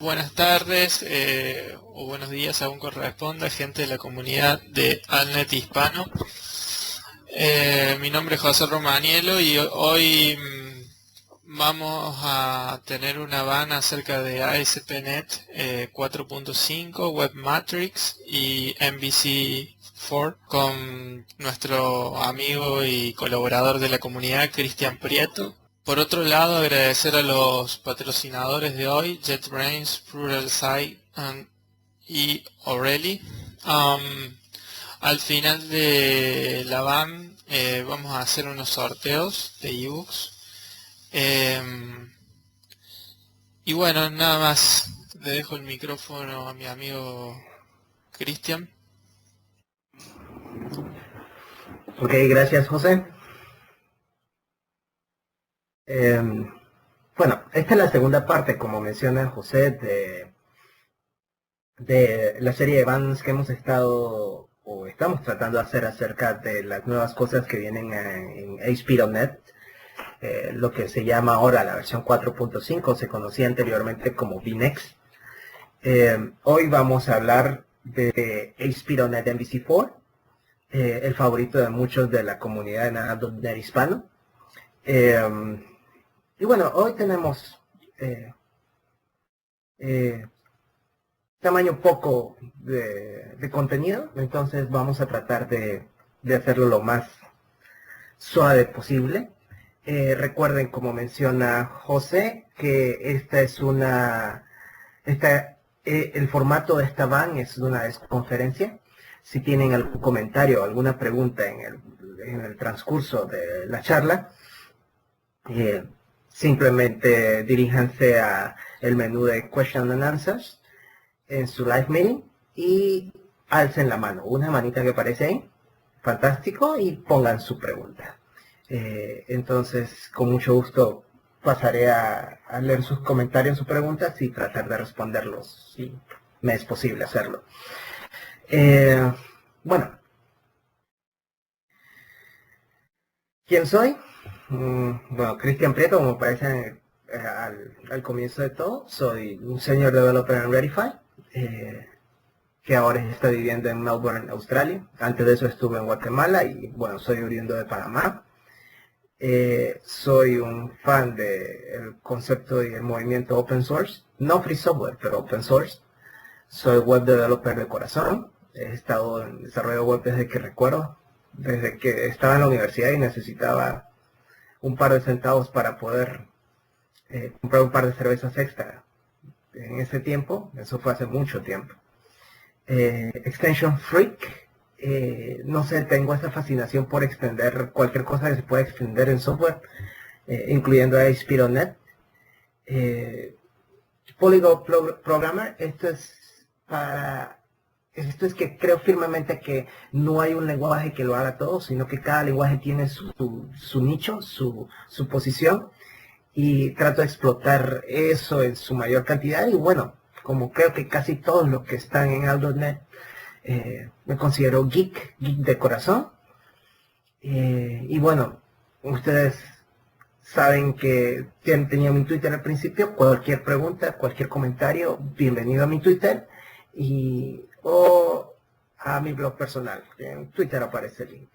Buenas tardes o buenos días, según corresponda, gente de la comunidad de Alnet Hispano. Mi nombre es José Romaniello y hoy vamos a tener una van acerca de ASP.NET 4.5, Webmatrix y MVC4 con nuestro amigo y colaborador de la comunidad, Cristian Prieto. Por otro lado, agradecer a los patrocinadores de hoy, JetBrains, Pluralsight y O'Reilly. Al final de la van vamos a hacer unos sorteos de ebooks. Y bueno, nada más. Le dejo el micrófono a mi amigo Cristian. Ok, gracias José. Bueno, esta es la segunda parte, como menciona José, de la serie de bands que hemos estado o estamos tratando de hacer acerca de las nuevas cosas que vienen en ASP.NET, lo que se llama ahora la versión 4.5, se conocía anteriormente como VNext. Hoy vamos a hablar de ASP.NET MVC4, el favorito de muchos de la comunidad de .NET hispano. Y bueno, hoy tenemos tamaño poco de contenido, entonces vamos a tratar de hacerlo lo más suave posible. Recuerden, como menciona José, que esta es el formato de esta van es una conferencia. Si tienen algún comentario o alguna pregunta en el transcurso de la charla, simplemente diríjanse a el menú de Question and Answers en su live meeting y alcen la mano, una manita que aparece ahí, fantástico, y pongan su pregunta. Entonces, con mucho gusto pasaré a leer sus comentarios, sus preguntas y tratar de responderlos si me es posible hacerlo. Bueno, ¿quién soy? Bueno, Cristian Prieto, como parece al comienzo de todo, soy un Senior Developer en Readify, que ahora está viviendo en Melbourne, Australia. Antes de eso estuve en Guatemala y bueno, soy oriundo de Panamá. Soy un fan del concepto y el movimiento open source, no free software, pero open source. Soy web developer de corazón. He estado en desarrollo web desde que recuerdo, desde que estaba en la universidad y necesitaba un par de centavos para poder comprar un par de cervezas extra. En ese tiempo, eso fue hace mucho tiempo. Extension Freak, no sé, tengo esa fascinación por extender cualquier cosa que se pueda extender en software, incluyendo ASP.NET. Polyglot Programmer, esto es que creo firmemente que no hay un lenguaje que lo haga todo, sino que cada lenguaje tiene su nicho, su posición, y trato de explotar eso en su mayor cantidad. Y bueno, como creo que casi todos los que están en AL.NET, me considero geek de corazón. Y bueno, ustedes saben que tenía mi Twitter al principio. Cualquier pregunta, cualquier comentario, bienvenido a mi Twitter o a mi blog personal. En Twitter aparece el link.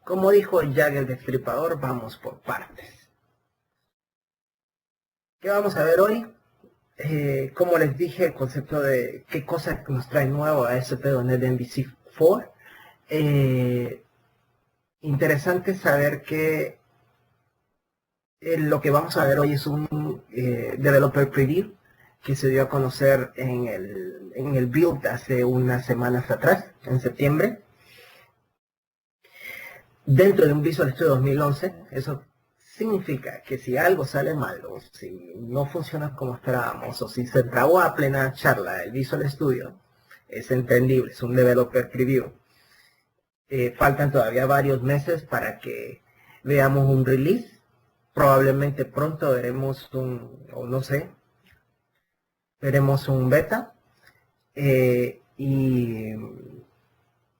Como dijo Jack el Destripador, vamos por partes. ¿Qué vamos a ver hoy? Como les dije, el concepto de qué cosa nos trae nuevo a ASP.NET MVC4. Interesante saber que lo que vamos a ver hoy es un Developer Preview que se dio a conocer en el build hace unas semanas atrás, en septiembre. Dentro de un Visual Studio 2011, eso significa que si algo sale mal, o si no funciona como esperábamos, o si se trabó a plena charla el Visual Studio, es entendible, es un Developer Preview. Faltan todavía varios meses para que veamos un release. Probablemente pronto veremos veremos un beta. Y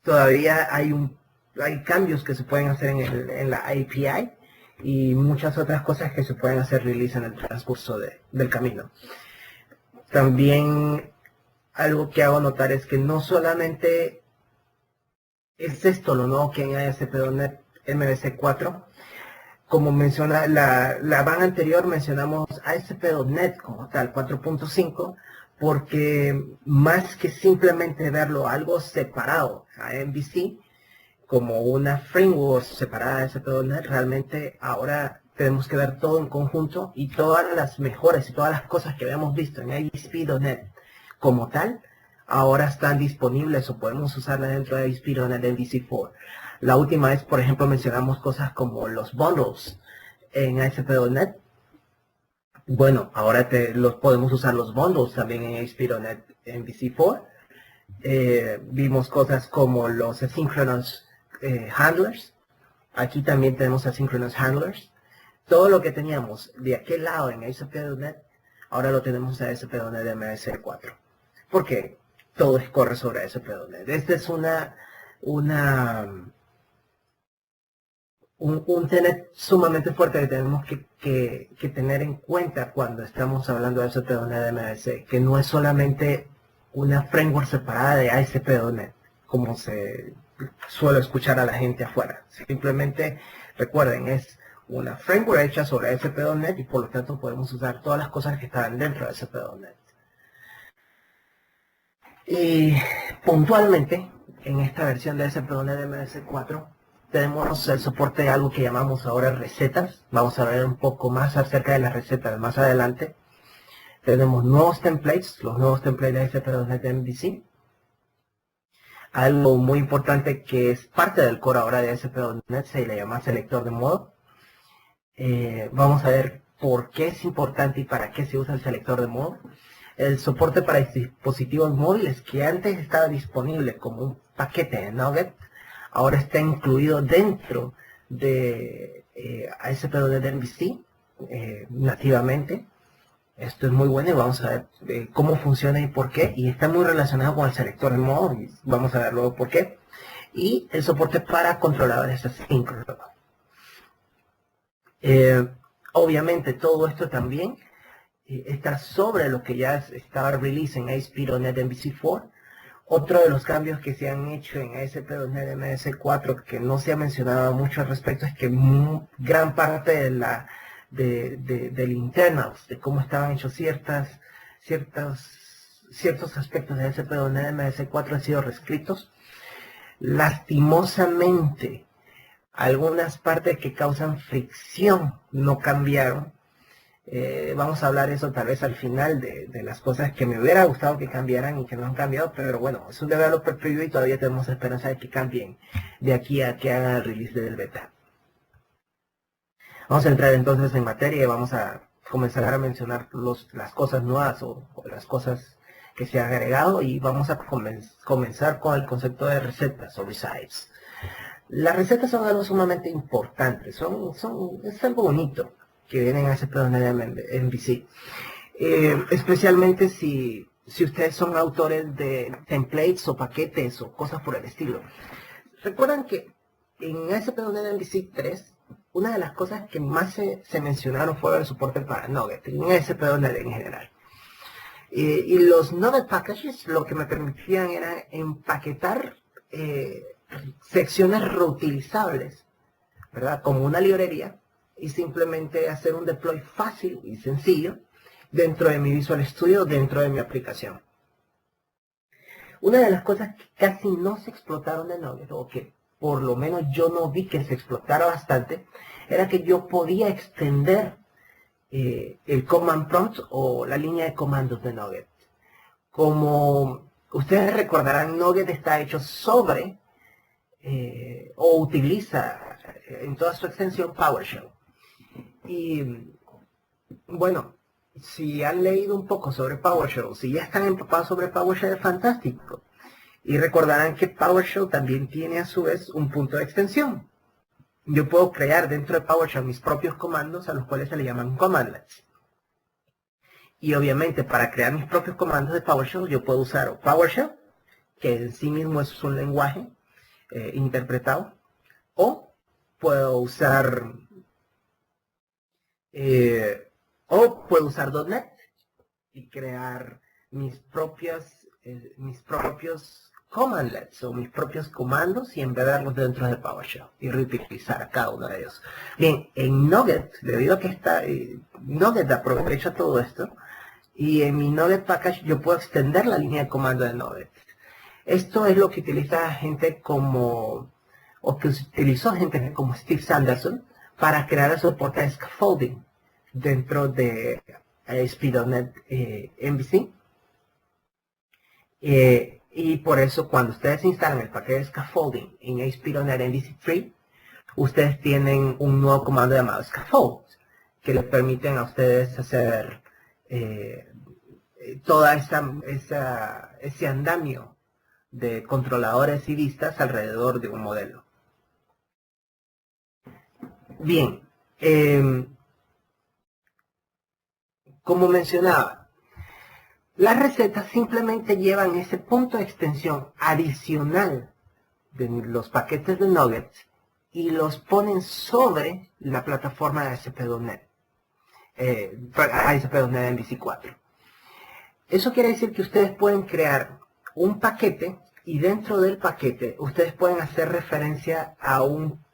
todavía hay cambios que se pueden hacer en la API y muchas otras cosas que se pueden hacer release en el transcurso del camino. También algo que hago notar es que no solamente es esto lo nuevo que hay en ASP.NET MVC4. Como menciona la van anterior, mencionamos ASP.NET como tal, 4.5, porque más que simplemente verlo algo separado a MVC, como una framework separada de ASP.NET, realmente ahora tenemos que ver todo en conjunto y todas las mejores y todas las cosas que habíamos visto en ASP.NET como tal, ahora están disponibles o podemos usarlas dentro de ASP.NET MVC4. La última vez, por ejemplo, mencionamos cosas como los bundles en ASP.NET. Bueno, ahora los podemos usar los bundles también en ASP.NET MVC4. Vimos cosas como los asynchronous handlers. Aquí también tenemos asynchronous handlers. Todo lo que teníamos de aquel lado en ASP.NET, ahora lo tenemos en ASP.NET MVC4. ¿Por qué? Todo corre sobre ASP.NET. Este es un tenet sumamente fuerte que tenemos que tener en cuenta cuando estamos hablando de ASP.NET MVC, que no es solamente una framework separada de ASP.NET, como se suele escuchar a la gente afuera. Simplemente, recuerden, es una framework hecha sobre ASP.NET y por lo tanto podemos usar todas las cosas que están dentro de ASP.NET. Y puntualmente, en esta versión de ASP.NET MVC4, tenemos el soporte de algo que llamamos ahora recetas. Vamos a ver un poco más acerca de las recetas más adelante. Tenemos nuevos templates, los nuevos templates de ASP.NET MVC. Algo muy importante que es parte del core ahora de ASP.NET se le llama selector de modo. Vamos a ver por qué es importante y para qué se usa el selector de modo. El soporte para dispositivos móviles que antes estaba disponible como un paquete de Nugget, ahora está incluido dentro de ASP.NET MVC nativamente. Esto es muy bueno y vamos a ver cómo funciona y por qué. Y está muy relacionado con el selector de modo y vamos a ver luego por qué. Y el soporte para controladores asíncronos. Obviamente todo esto también está sobre lo que ya estaba release en ASP.NET MVC4. Otro de los cambios que se han hecho en ASP.NET MVC4 que no se ha mencionado mucho al respecto es que gran parte del internals, de cómo estaban hechos ciertos aspectos de ASP.NET MVC4 han sido reescritos. Lastimosamente, algunas partes que causan fricción no cambiaron. Vamos a hablar eso tal vez al final de las cosas que me hubiera gustado que cambiaran y que no han cambiado, pero bueno, es un developer preview y todavía tenemos esperanza de que cambien de aquí a que hagan el release del beta. Vamos a entrar entonces en materia y vamos a comenzar a mencionar las cosas nuevas o las cosas que se han agregado y vamos a comenzar con el concepto de recetas o resides. Las recetas son algo sumamente importante, es algo bonito que vienen a ASP.NET MVC. Especialmente si ustedes son autores de templates o paquetes o cosas por el estilo. Recuerdan que en ASP.NET MVC 3, una de las cosas que más se mencionaron fue el soporte para Nugget, en ASP.NET en general. Y los Nugget packages lo que me permitían era empaquetar secciones reutilizables, ¿verdad? Como una librería y simplemente hacer un deploy fácil y sencillo dentro de mi Visual Studio, dentro de mi aplicación. Una de las cosas que casi no se explotaron de Nugget, o que por lo menos yo no vi que se explotara bastante, era que yo podía extender el command prompt o la línea de comandos de Nugget. Como ustedes recordarán, Nugget está hecho sobre o utiliza en toda su extensión PowerShell. Y bueno, si han leído un poco sobre PowerShell, si ya están empapados sobre PowerShell, es fantástico. Y recordarán que PowerShell también tiene a su vez un punto de extensión. Yo puedo crear dentro de PowerShell mis propios comandos a los cuales se le llaman commandlets. Y obviamente para crear mis propios comandos de PowerShell yo puedo usar PowerShell, que en sí mismo es un lenguaje interpretado, o puedo usar .NET y crear mis propios commandlets o mis propios comandos y embedarlos dentro de PowerShell y reutilizar a cada uno de ellos. Bien, en Nugget, debido a que Nugget aprovecha todo esto, y en mi Nugget Package yo puedo extender la línea de comando de Nugget. Esto es lo que utiliza gente como, o que utilizó gente como Steve Sanderson para crear el soporte de scaffolding dentro de ASP.NET MVC. Y por eso cuando ustedes instalan el paquete de scaffolding en ASP.NET MVC 3, ustedes tienen un nuevo comando llamado scaffold, que les permiten a ustedes hacer toda ese andamio de controladores y vistas alrededor de un modelo. Bien, como mencionaba, las recetas simplemente llevan ese punto de extensión adicional de los paquetes de Nuggets y los ponen sobre la plataforma de ASP.NET, ASP.NET MVC 4. Eso quiere decir que ustedes pueden crear un paquete y dentro del paquete ustedes pueden hacer referencia a una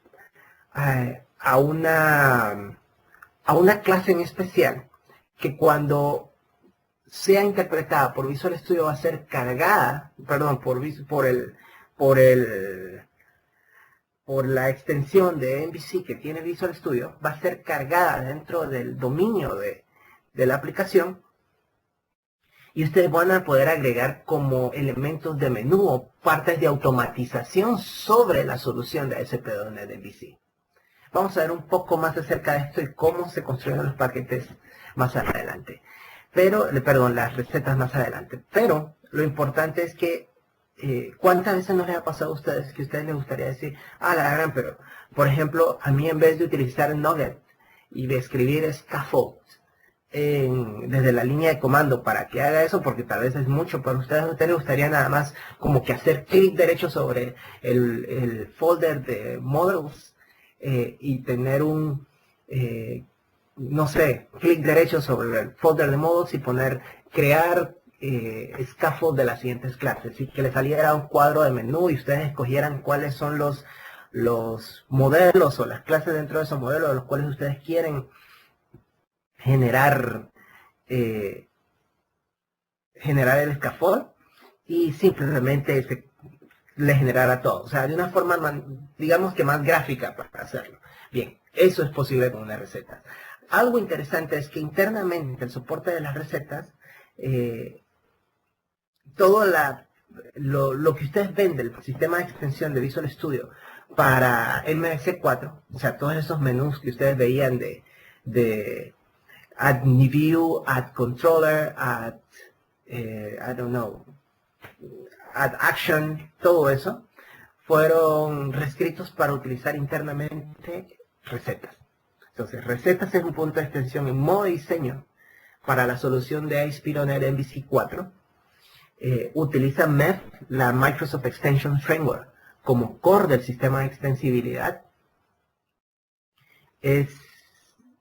clase en especial que cuando sea interpretada por Visual Studio va a ser cargada, perdón, por la extensión de MVC que tiene Visual Studio, va a ser cargada dentro del dominio de la aplicación y ustedes van a poder agregar como elementos de menú o partes de automatización sobre la solución de ASP.NET MVC. Vamos a ver un poco más acerca de esto y cómo se construyen los paquetes más adelante. Las recetas más adelante. Pero lo importante es que ¿cuántas veces nos les ha pasado a ustedes que a ustedes les gustaría decir, la gran, pero por ejemplo, a mí en vez de utilizar Nugget y de escribir scaffold desde la línea de comando para que haga eso, porque tal vez es mucho para ustedes, a ustedes les gustaría nada más como que hacer clic derecho sobre el folder de models y tener un no sé, clic derecho sobre el folder de models y poner crear scaffold de las siguientes clases y que le saliera un cuadro de menú y ustedes escogieran cuáles son los modelos o las clases dentro de esos modelos de los cuales ustedes quieren generar el scaffold y simplemente le generara todo, o sea, de una forma digamos que más gráfica para hacerlo. Bien, eso es posible con una receta. Algo interesante es que internamente el soporte de las recetas, todo lo que ustedes ven del sistema de extensión de Visual Studio para MVC 4, o sea, todos esos menús que ustedes veían de add new view, add controller, add, add action, todo eso, fueron reescritos para utilizar internamente recetas. Entonces, recetas es un punto de extensión en modo diseño para la solución de ASP.NET MVC 4. Utiliza MEF, la Microsoft Extension Framework, como core del sistema de extensibilidad.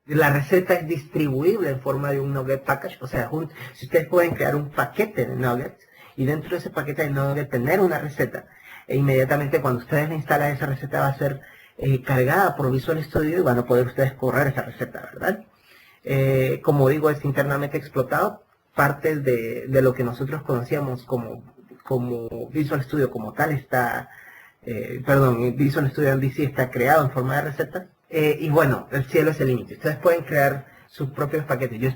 La receta es distribuible en forma de un Nugget Package, o sea, si ustedes pueden crear un paquete de Nugget y dentro de ese paquete de Nugget tener una receta, e inmediatamente cuando ustedes le instalan esa receta va a ser cargada por Visual Studio y van a poder ustedes correr esa receta, ¿verdad? Como digo, es internamente explotado. Partes de lo que nosotros conocíamos como Visual Studio como tal está, Visual Studio MVC está creado en forma de recetas. Y bueno, el cielo es el límite. Ustedes pueden crear sus propios paquetes. Yo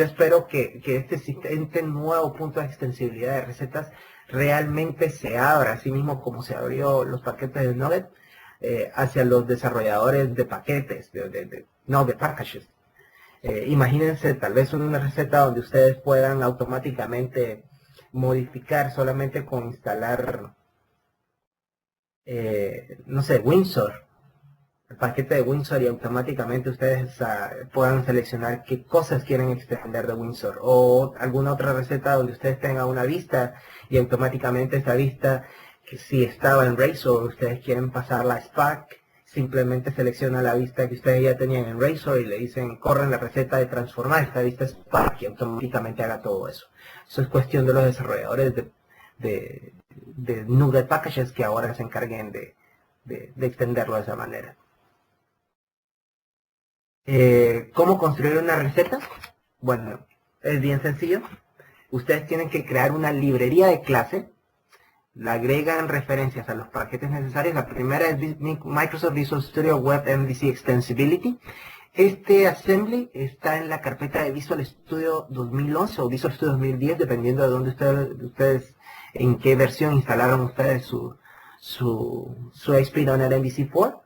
espero que este nuevo punto de extensibilidad de recetas realmente se abra, así mismo como se abrió los paquetes de Nugget, hacia los desarrolladores de paquetes, de packages. Imagínense tal vez una receta donde ustedes puedan automáticamente modificar solamente con instalar, no sé, Windsor, el paquete de Windsor, y automáticamente ustedes puedan seleccionar qué cosas quieren extender de Windsor, o alguna otra receta donde ustedes tengan una vista y automáticamente esa vista, que si estaba en Razor, ustedes quieren pasarla a Spark, simplemente selecciona la vista que ustedes ya tenían en Razor y le dicen, corren la receta de transformar esta vista Spark y automáticamente haga todo eso. Eso es cuestión de los desarrolladores de NuGet Packages que ahora se encarguen de extenderlo de esa manera. ¿Cómo construir una receta? Bueno, es bien sencillo. Ustedes tienen que crear una librería de clase, le agregan referencias a los paquetes necesarios. La primera es Microsoft Visual Studio Web MVC Extensibility. Este assembly está en la carpeta de Visual Studio 2011 o Visual Studio 2010, dependiendo de dónde ustedes en qué versión instalaron ustedes su ASP.NET MVC4.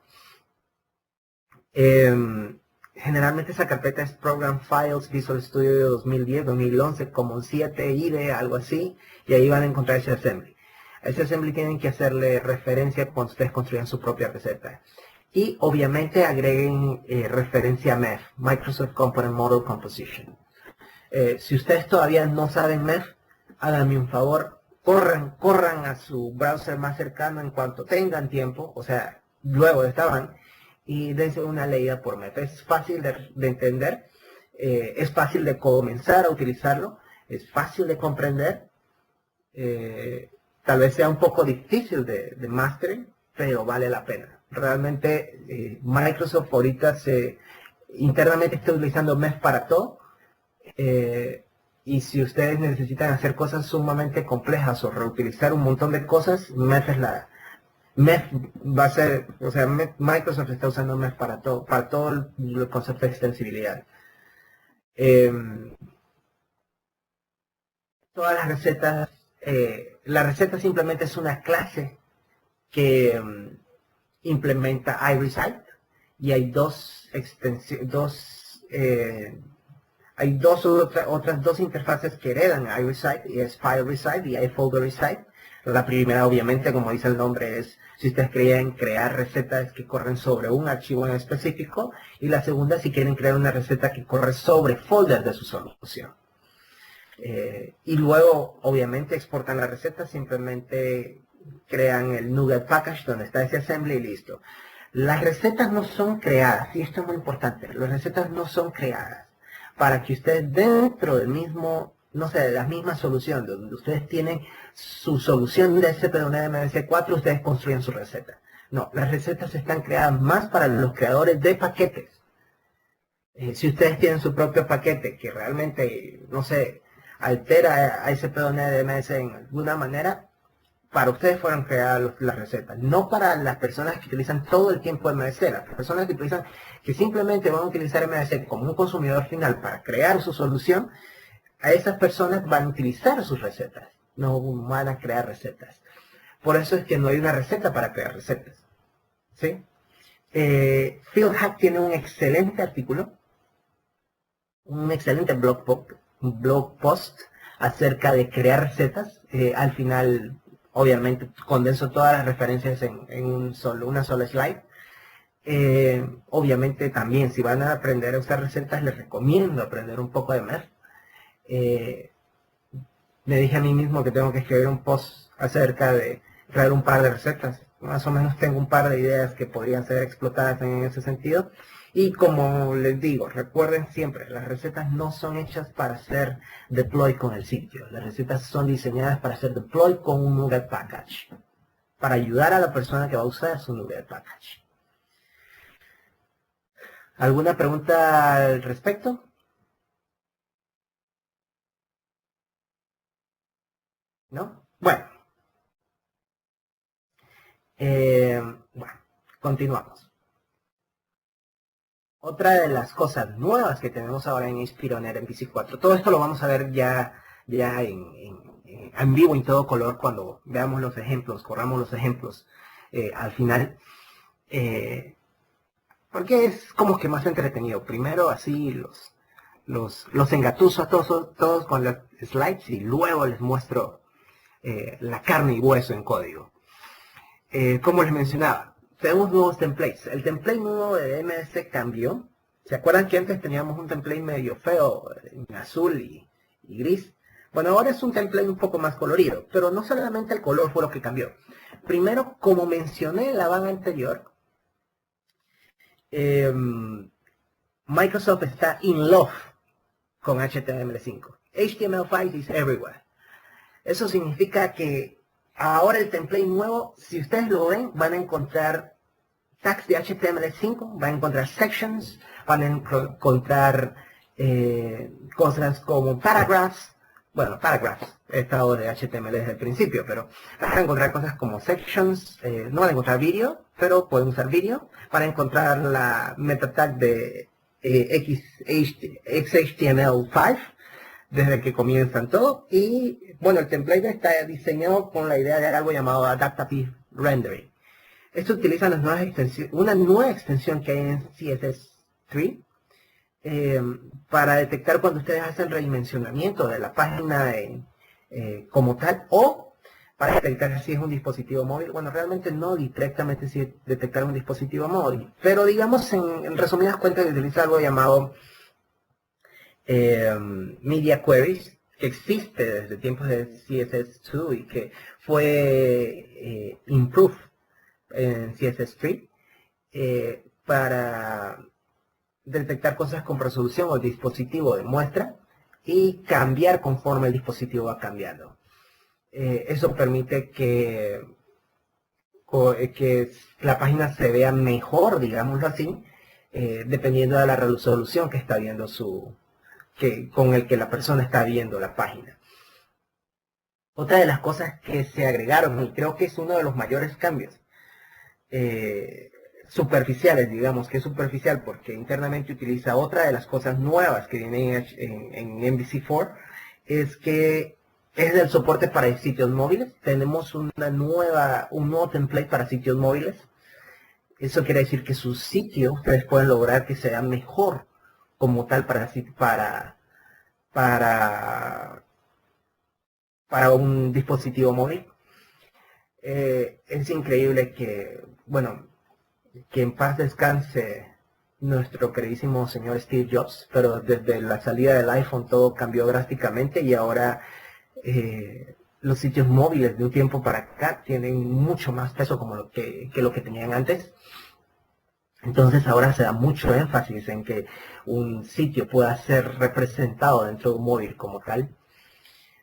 Generalmente esa carpeta es Program Files Visual Studio 2010, 2011, como 7 IDE, algo así, y ahí van a encontrar ese assembly. A ese assembly tienen que hacerle referencia cuando ustedes construyan su propia receta. Y obviamente agreguen referencia a MEF, Microsoft Component Model Composition. Si ustedes todavía no saben MEF, háganme un favor, corran a su browser más cercano en cuanto tengan tiempo, o sea, luego de esta van, y dense una leída por MEF. Es fácil de entender, es fácil de comenzar a utilizarlo, es fácil de comprender, tal vez sea un poco difícil de mastering, pero vale la pena. Realmente Microsoft ahorita internamente está utilizando MEF para todo, y si ustedes necesitan hacer cosas sumamente complejas o reutilizar un montón de cosas, MEF va a ser, o sea, Microsoft está usando MEF para todo el concepto de extensibilidad. Todas las recetas, la receta simplemente es una clase que implementa iRecite, y hay otras dos interfaces que heredan iRecite, y es FileRecite y iFolderRecite. La primera, obviamente, como dice el nombre, es si ustedes quieren crear recetas que corren sobre un archivo en específico, y la segunda si quieren crear una receta que corre sobre folders de su solución. Y luego, obviamente, exportan la receta, simplemente crean el NuGet Package donde está ese assembly y listo. Las recetas no son creadas, y esto es muy importante, las recetas no son creadas para que ustedes dentro del mismo, no sé, de la misma solución, donde ustedes tienen su solución de ASP.NET MVC4, ustedes construyen su receta. No, las recetas están creadas más para los creadores de paquetes. Si ustedes tienen su propio paquete que realmente, no sé, altera a ASP.NET MS en alguna manera, para ustedes fueron creadas las recetas, no para las personas que utilizan todo el tiempo MS. Las personas que simplemente van a utilizar MS como un consumidor final para crear su solución, a esas personas van a utilizar sus recetas, no van a crear recetas. Por eso es que no hay una receta para crear recetas, ¿sí? FieldHack tiene un excelente artículo, un excelente blog post acerca de crear recetas. Al final, obviamente, condenso todas las referencias en una sola slide. Obviamente también, si van a aprender a usar recetas, les recomiendo aprender un poco de MEF. Me dije a mí mismo que tengo que escribir un post acerca de traer un par de recetas. Más o menos tengo un par de ideas que podrían ser explotadas en ese sentido. Y como les digo, recuerden siempre, las recetas no son hechas para ser deploy con el sitio. Las recetas son diseñadas para ser deploy con un NuGet Package, para ayudar a la persona que va a usar su NuGet Package. ¿Alguna pregunta al respecto? ¿No? Bueno. Bueno, continuamos. Otra de las cosas nuevas que tenemos ahora en ASP.NET MVC4, todo esto lo vamos a ver ya en vivo, en todo color, cuando veamos los ejemplos, corramos los ejemplos al final, porque es como que más entretenido. Primero así los engatuso a todos con las slides y luego les muestro la carne y hueso en código. Como les mencionaba, tenemos nuevos templates. El template nuevo de MS cambió. ¿Se acuerdan que antes teníamos un template medio feo, en azul y gris? Bueno, ahora es un template un poco más colorido, pero no solamente el color fue lo que cambió. Primero, como mencioné en la van anterior, Microsoft está in love con HTML5. HTML5 is everywhere. Eso significa que ahora el template nuevo, si ustedes lo ven, van a encontrar tags de HTML5, van a encontrar sections, van a encontrar cosas como paragraphs. Bueno, paragraphs he estado de HTML desde el principio, pero van a encontrar cosas como sections, no van a encontrar vídeo, pero pueden usar vídeo. Van a encontrar la meta tag de XHTML5 desde que comienzan todo. Y bueno, el template está diseñado con la idea de algo llamado Adaptive Rendering. Esto utiliza una nueva extensión que hay en CSS3 para detectar cuando ustedes hacen redimensionamiento de la página como tal, o para detectar si es un dispositivo móvil. Bueno, realmente no directamente si detectar un dispositivo móvil, pero digamos en resumidas cuentas utiliza algo llamado Media Queries, que existe desde tiempos de CSS2 y que fue improved en CSS3 para detectar cosas con resolución o el dispositivo de muestra y cambiar conforme el dispositivo va cambiando. Eso permite que la página se vea mejor, digámoslo así, dependiendo de la resolución que está viendo con el que la persona está viendo la página. Otra de las cosas que se agregaron, y creo que es uno de los mayores cambios, superficiales, digamos que es superficial porque internamente utiliza otra de las cosas nuevas que vienen en MVC4, es que es el soporte para sitios móviles. Tenemos un nuevo template para sitios móviles. Eso quiere decir que su sitio ustedes pueden lograr que sea mejor como tal para un dispositivo móvil. Es increíble que, bueno, que en paz descanse nuestro queridísimo señor Steve Jobs, pero desde la salida del iPhone todo cambió drásticamente y ahora los sitios móviles de un tiempo para acá tienen mucho más peso como lo que tenían antes. Entonces ahora se da mucho énfasis en que un sitio pueda ser representado dentro de un móvil como tal.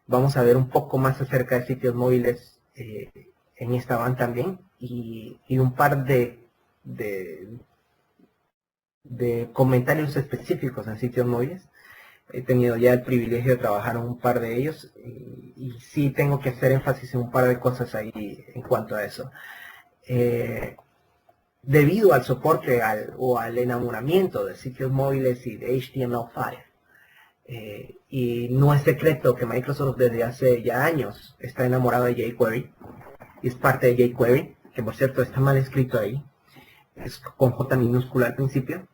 Vamos a ver un poco más acerca de sitios móviles en esta van también y un par de comentarios específicos en sitios móviles. He tenido ya el privilegio de trabajar en un par de ellos y sí tengo que hacer énfasis en un par de cosas ahí en cuanto a eso. Debido al soporte o al enamoramiento de sitios móviles y de HTML5, y no es secreto que Microsoft desde hace ya años está enamorado de jQuery, y es parte de jQuery, que por cierto está mal escrito ahí, es con J minúscula al principio.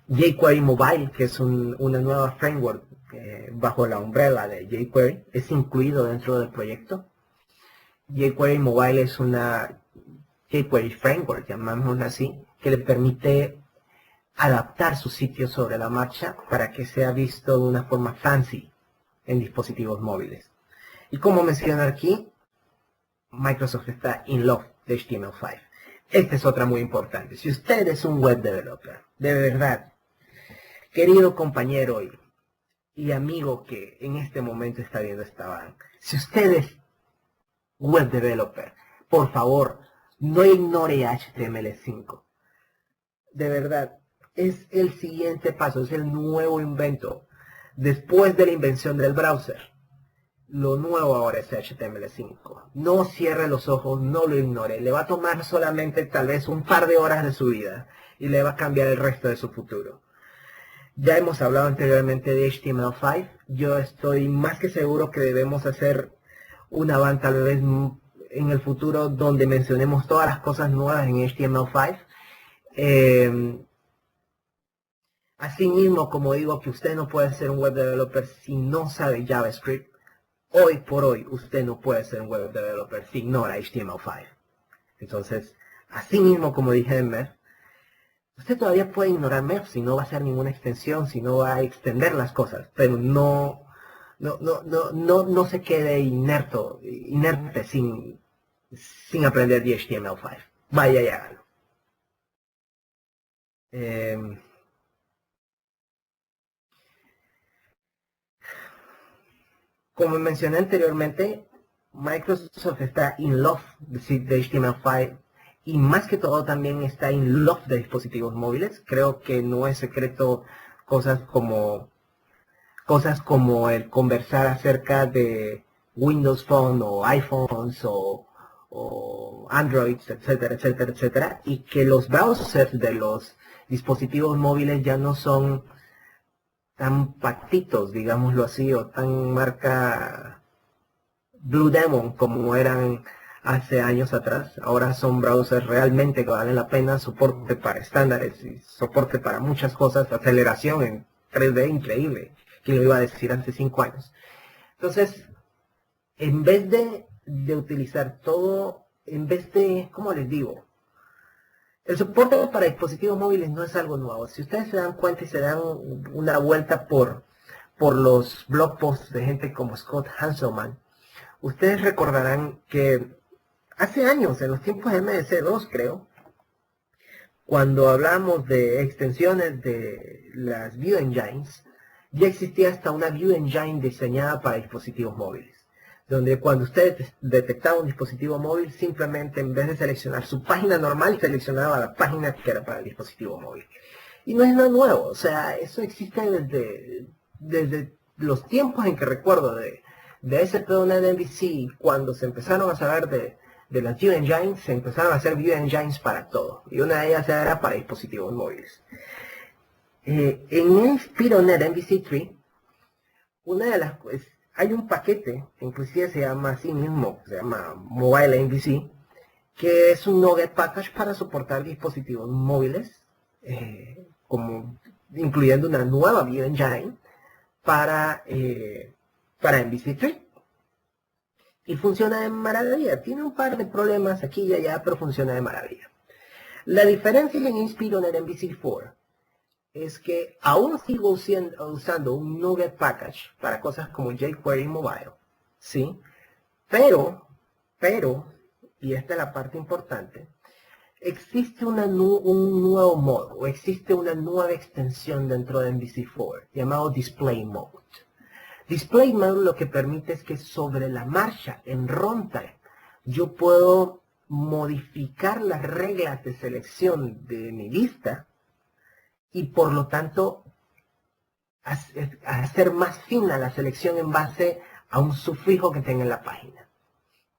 jQuery Mobile, que es una nueva framework bajo la umbrella de jQuery, es incluido dentro del proyecto. jQuery Mobile es una jQuery framework, llamémoslo así, que le permite adaptar su sitio sobre la marcha para que sea visto de una forma fancy en dispositivos móviles. Y como mencioné aquí, Microsoft está in love de HTML5. Esta es otra muy importante. Si usted es un web developer, de verdad, querido compañero y amigo que en este momento está viendo esta banca, si usted es web developer, por favor, no ignore HTML5. De verdad, es el siguiente paso, es el nuevo invento. Después de la invención del browser, lo nuevo ahora es HTML5. No cierre los ojos, no lo ignore. Le va a tomar solamente tal vez un par de horas de su vida y le va a cambiar el resto de su futuro. Ya hemos hablado anteriormente de HTML5. Yo estoy más que seguro que debemos hacer una van tal vez en el futuro donde mencionemos todas las cosas nuevas en HTML5. Asimismo, como digo, que usted no puede ser un web developer si no sabe JavaScript. Hoy por hoy, usted no puede ser un web developer si ignora HTML5. Entonces, asimismo, como dije en MEF, usted todavía puede ignorar MEF si no va a hacer ninguna extensión, si no va a extender las cosas, pero no se quede inerte sin aprender de HTML5. Vaya y hágalo. Eh, como mencioné anteriormente, Microsoft está in love de HTML5 y más que todo también está in love de dispositivos móviles. Creo que no es secreto cosas como el conversar acerca de Windows Phone o iPhones o Androids, etcétera, etcétera, etcétera, y que los browsers de los dispositivos móviles ya no son tan patitos, digámoslo así, o tan marca Blue Demon como eran hace años atrás. Ahora son browsers realmente que valen la pena, soporte para estándares y soporte para muchas cosas, aceleración en 3D increíble. ¿Quién lo iba a decir hace 5 años? Entonces, en vez de utilizar todo, en vez de, ¿cómo les digo? El soporte para dispositivos móviles no es algo nuevo. Si ustedes se dan cuenta y se dan una vuelta por los blog posts de gente como Scott Hanselman, ustedes recordarán que hace años, en los tiempos de MS2 creo, cuando hablamos de extensiones de las View Engines, ya existía hasta una View Engine diseñada para dispositivos móviles, donde cuando usted detectaba un dispositivo móvil, simplemente en vez de seleccionar su página normal, seleccionaba la página que era para el dispositivo móvil. Y no es nada nuevo, o sea, eso existe desde los tiempos en que recuerdo de ASP.NET MVC, cuando se empezaron a saber de las View Engines, se empezaron a hacer View Engines para todo, y una de ellas era para dispositivos móviles. En ASP.NET MVC3, una de las hay un paquete, inclusive se llama así mismo, se llama Mobile MVC, que es un Nugget Package para soportar dispositivos móviles, como incluyendo una nueva View Engine para MVC3. Y funciona de maravilla. Tiene un par de problemas aquí y allá, pero funciona de maravilla. La diferencia en ASP.NET MVC4 es que aún sigo usando un Nugget Package para cosas como jQuery Mobile, ¿sí? Pero, y esta es la parte importante, existe un nuevo modo, o existe una nueva extensión dentro de MVC4, llamado Display Mode. Display Mode lo que permite es que sobre la marcha, en runtime, yo puedo modificar las reglas de selección de mi lista y por lo tanto hacer más fina la selección en base a un sufijo que tenga en la página.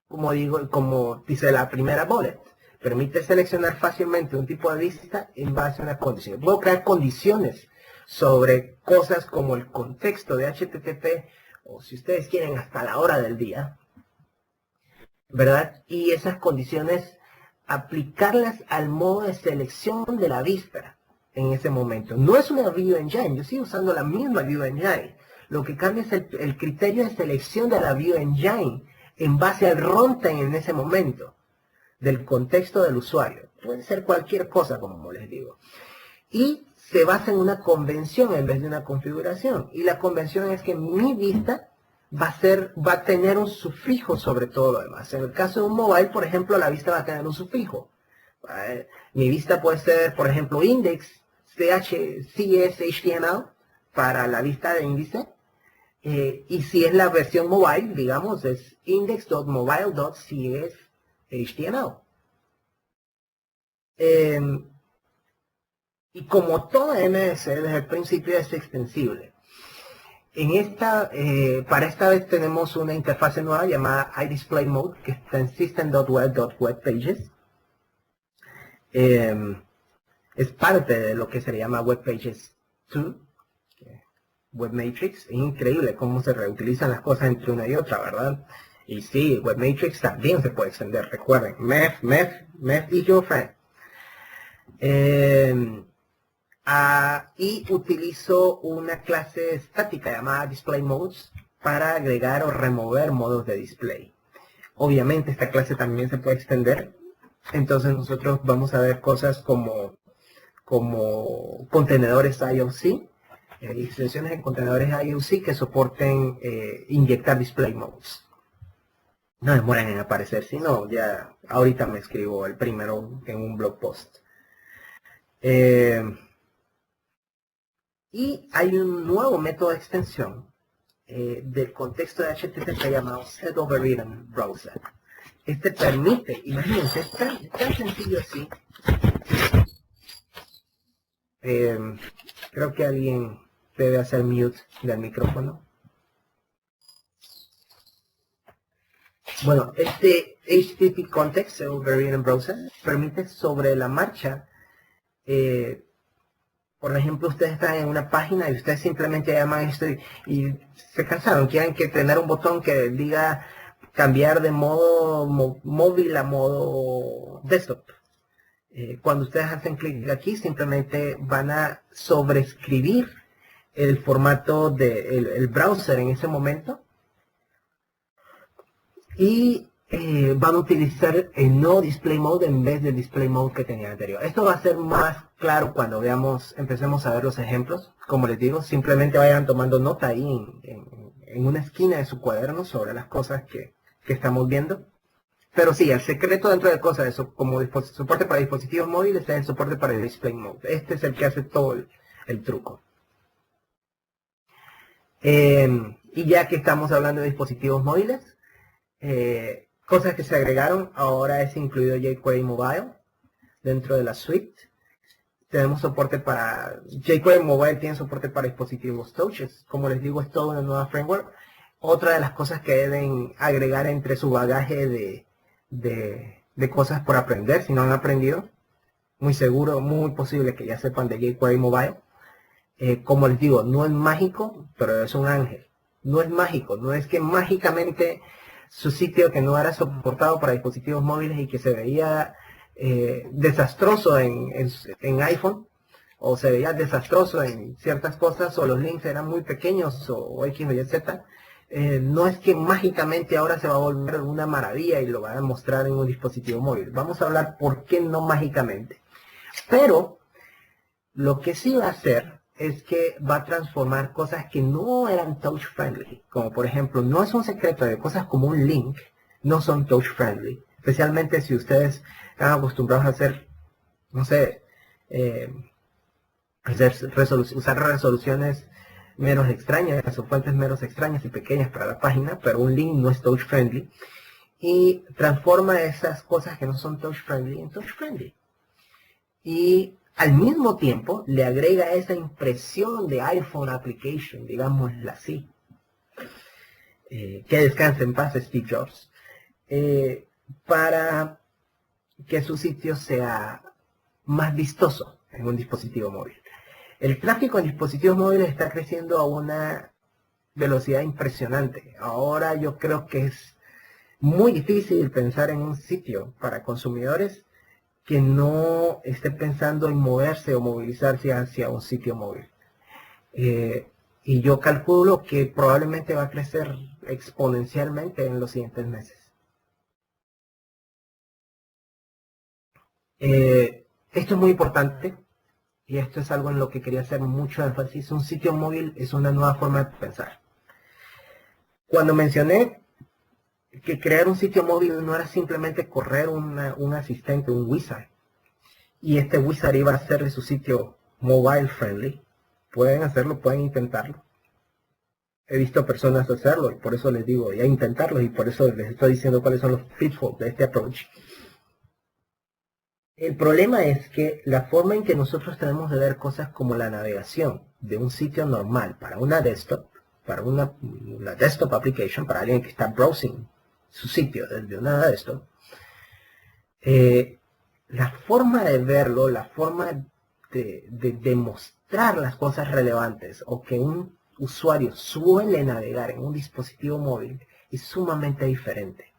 Como dice la primera bullet, permite seleccionar fácilmente un tipo de lista en base a una condición. Puedo crear condiciones sobre cosas como el contexto de HTTP, o si ustedes quieren hasta la hora del día, ¿verdad? Y esas condiciones aplicarlas al modo de selección de la vista en ese momento. No es una View Engine, yo sigo usando la misma View Engine. Lo que cambia es el criterio de selección de la View Engine en base al runtime en ese momento, del contexto del usuario. Puede ser cualquier cosa, como les digo. Y se basa en una convención en vez de una configuración. Y la convención es que mi vista va a tener un sufijo sobre todo lo demás. En el caso de un mobile, por ejemplo, la vista va a tener un sufijo. Mi vista puede ser, por ejemplo, index CSHTML para la vista de índice. Y si es la versión mobile, digamos, es index.mobile.cshtml. Y como toda MS, desde el principio es extensible. Para esta vez tenemos una interfaz nueva llamada iDisplay Mode, que está en system.web.webpages. Es parte de lo que se llama WebPages 2, WebMatrix. Es increíble cómo se reutilizan las cosas entre una y otra, ¿verdad? Y sí, WebMatrix también se puede extender, recuerden. MEF is your friend. Y utilizo una clase estática llamada DisplayModes para agregar o remover modos de display. Obviamente esta clase también se puede extender. Entonces nosotros vamos a ver cosas como contenedores IOC, extensiones en contenedores IOC que soporten inyectar display modes. No demoran en aparecer, sino ya ahorita me escribo el primero en un blog post. Y hay un nuevo método de extensión del contexto de HTTP llamado Set Overridden Browser. Este permite, imagínense, es tan sencillo así. Creo que alguien debe hacer mute del micrófono. Bueno, este HTTP Context Set Overridden Browser permite sobre la marcha, por ejemplo, ustedes están en una página y ustedes simplemente llaman esto y se cansaron, quieren que tener un botón que diga cambiar de modo móvil a modo desktop. Cuando ustedes hacen clic aquí, simplemente van a sobreescribir el formato del browser en ese momento y van a utilizar el no display mode en vez del display mode que tenía anterior. Esto va a ser más claro cuando empecemos a ver los ejemplos. Como les digo, simplemente vayan tomando nota ahí en una esquina de su cuaderno sobre las cosas que estamos viendo. Pero sí, el secreto dentro de cosas, eso como soporte para dispositivos móviles, es el soporte para el display mode. Este es el que hace todo el truco. Y ya que estamos hablando de dispositivos móviles, cosas que se agregaron, ahora es incluido jQuery Mobile dentro de la suite. Tenemos soporte para, jQuery Mobile tiene soporte para dispositivos touches. Como les digo, es toda una nueva framework. Otra de las cosas que deben agregar entre su bagaje de cosas por aprender, si no han aprendido, muy seguro, muy posible que ya sepan de jQuery Mobile. Como les digo, no es mágico, pero es un ángel. No es mágico, no es que mágicamente su sitio que no era soportado para dispositivos móviles y que se veía desastroso en iPhone, o se veía desastroso en ciertas cosas, o los links eran muy pequeños, o X o Y, Z. No es que mágicamente ahora se va a volver una maravilla y lo va a mostrar en un dispositivo móvil. Vamos a hablar por qué no mágicamente. Pero lo que sí va a hacer es que va a transformar cosas que no eran touch friendly. Como por ejemplo, no es un secreto de cosas como un link, no son touch friendly. Especialmente si ustedes están acostumbrados a hacer, no sé, usar resoluciones menos extrañas o fuentes menos extrañas y pequeñas para la página, pero un link no es touch friendly. Y transforma esas cosas que no son touch friendly en touch friendly. Y al mismo tiempo le agrega esa impresión de iPhone application, digámosla así. Que descanse en paz Steve Jobs. Para que su sitio sea más vistoso en un dispositivo móvil. El tráfico en dispositivos móviles está creciendo a una velocidad impresionante. Ahora yo creo que es muy difícil pensar en un sitio para consumidores que no esté pensando en moverse o movilizarse hacia un sitio móvil. Y yo calculo que probablemente va a crecer exponencialmente en los siguientes meses. Esto es muy importante y esto es algo en lo que quería hacer mucho énfasis. Un sitio móvil es una nueva forma de pensar. Cuando mencioné que crear un sitio móvil no era simplemente correr un asistente, un wizard, y este wizard iba a hacer de su sitio mobile friendly, pueden hacerlo, pueden intentarlo. He visto personas hacerlo y por eso les digo, ya intentarlo, y por eso les estoy diciendo cuáles son los pitfalls de este approach. El problema es que la forma en que nosotros tenemos de ver cosas como la navegación de un sitio normal para una desktop, para una desktop application, para alguien que está browsing su sitio desde una desktop, la forma de verlo, la forma de demostrar las cosas relevantes o que un usuario suele navegar en un dispositivo móvil es sumamente diferente.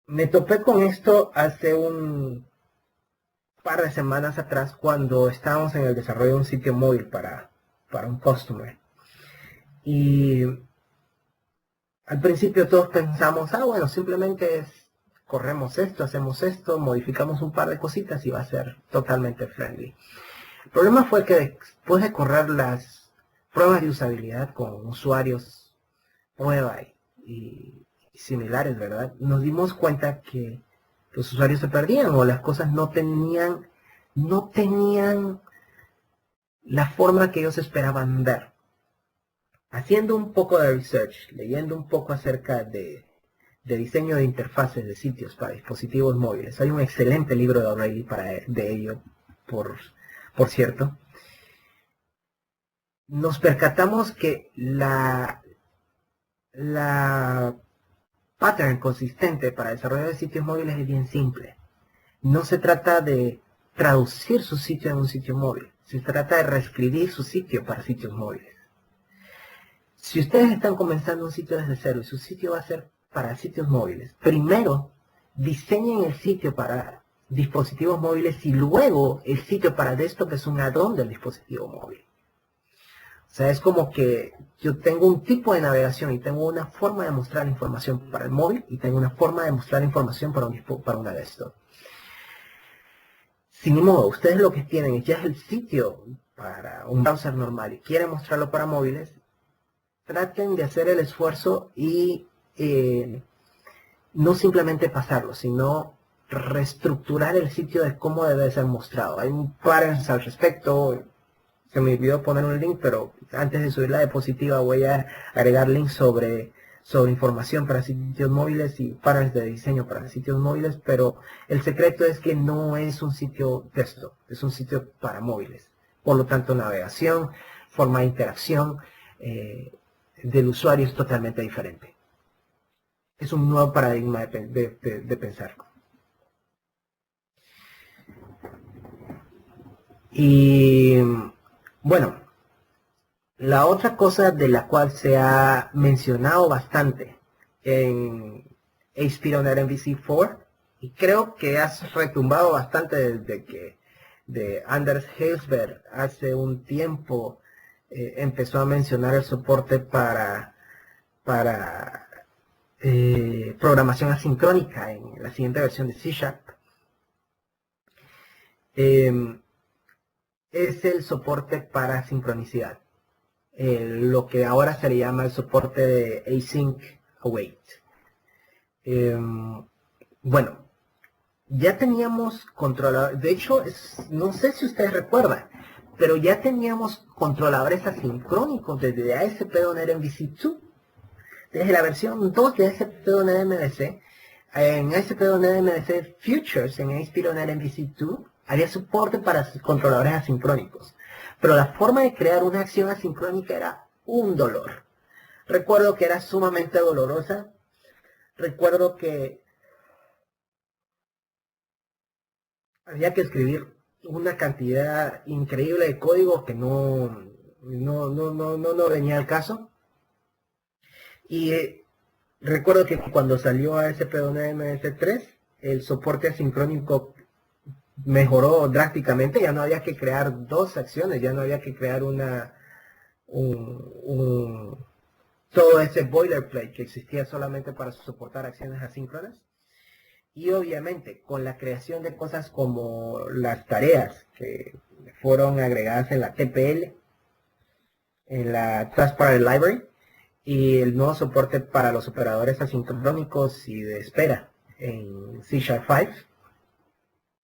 Me topé con esto hace un par de semanas atrás cuando estábamos en el desarrollo de un sitio móvil para un customer. Y al principio todos pensamos, bueno, simplemente corremos esto, hacemos esto, modificamos un par de cositas y va a ser totalmente friendly. El problema fue que después de correr las pruebas de usabilidad con usuarios prueba y similares, ¿verdad? Nos dimos cuenta que los usuarios se perdían o las cosas no tenían la forma que ellos esperaban ver. Haciendo un poco de research, leyendo un poco acerca de diseño de interfaces de sitios para dispositivos móviles. Hay un excelente libro de O'Reilly de ello, por cierto. Nos percatamos que la pattern consistente para desarrollar sitios móviles es bien simple. No se trata de traducir su sitio en un sitio móvil. Se trata de reescribir su sitio para sitios móviles. Si ustedes están comenzando un sitio desde cero y su sitio va a ser para sitios móviles, primero diseñen el sitio para dispositivos móviles y luego el sitio para desktop es un add-on del dispositivo móvil. O sea, es como que yo tengo un tipo de navegación y tengo una forma de mostrar información para el móvil y tengo una forma de mostrar información para una desktop. Sin modo, ustedes lo que tienen es ya el sitio para un browser normal y quieren mostrarlo para móviles, traten de hacer el esfuerzo y no simplemente pasarlo, sino reestructurar el sitio de cómo debe ser mostrado. Hay un patterns al respecto. Se me olvidó poner un link, pero antes de subir la diapositiva voy a agregar links sobre información para sitios móviles y patterns de diseño para sitios móviles, pero el secreto es que no es un sitio desktop, es un sitio para móviles. Por lo tanto, navegación, forma de interacción del usuario es totalmente diferente. Es un nuevo paradigma de pensar. Y bueno, la otra cosa de la cual se ha mencionado bastante en ASP.NET MVC4, y creo que has retumbado bastante desde que Anders Hejlsberg hace un tiempo empezó a mencionar el soporte para programación asincrónica en la siguiente versión de C#. Es el soporte para sincronicidad. Lo que ahora se le llama el soporte de Async Await. Bueno, ya teníamos controladores, de hecho, no sé si ustedes recuerdan, pero ya teníamos controladores asincrónicos desde ASP.NET MVC2. Desde la versión 2 de ASP.NET MVC, en ASP.NET MVC Futures, en ASP.NET MVC2, había soporte para controladores asincrónicos. Pero la forma de crear una acción asincrónica era un dolor. Recuerdo que era sumamente dolorosa. Recuerdo que había que escribir una cantidad increíble de código que no venía al caso. Y recuerdo que cuando salió ASP.NET MVC3, el soporte asincrónico mejoró drásticamente. Ya no había que crear dos acciones, ya no había que crear todo ese boilerplate que existía solamente para soportar acciones asíncronas. Y obviamente con la creación de cosas como las tareas que fueron agregadas en la TPL, en la Task Parallel Library, y el nuevo soporte para los operadores asincrónicos y de espera en C#5,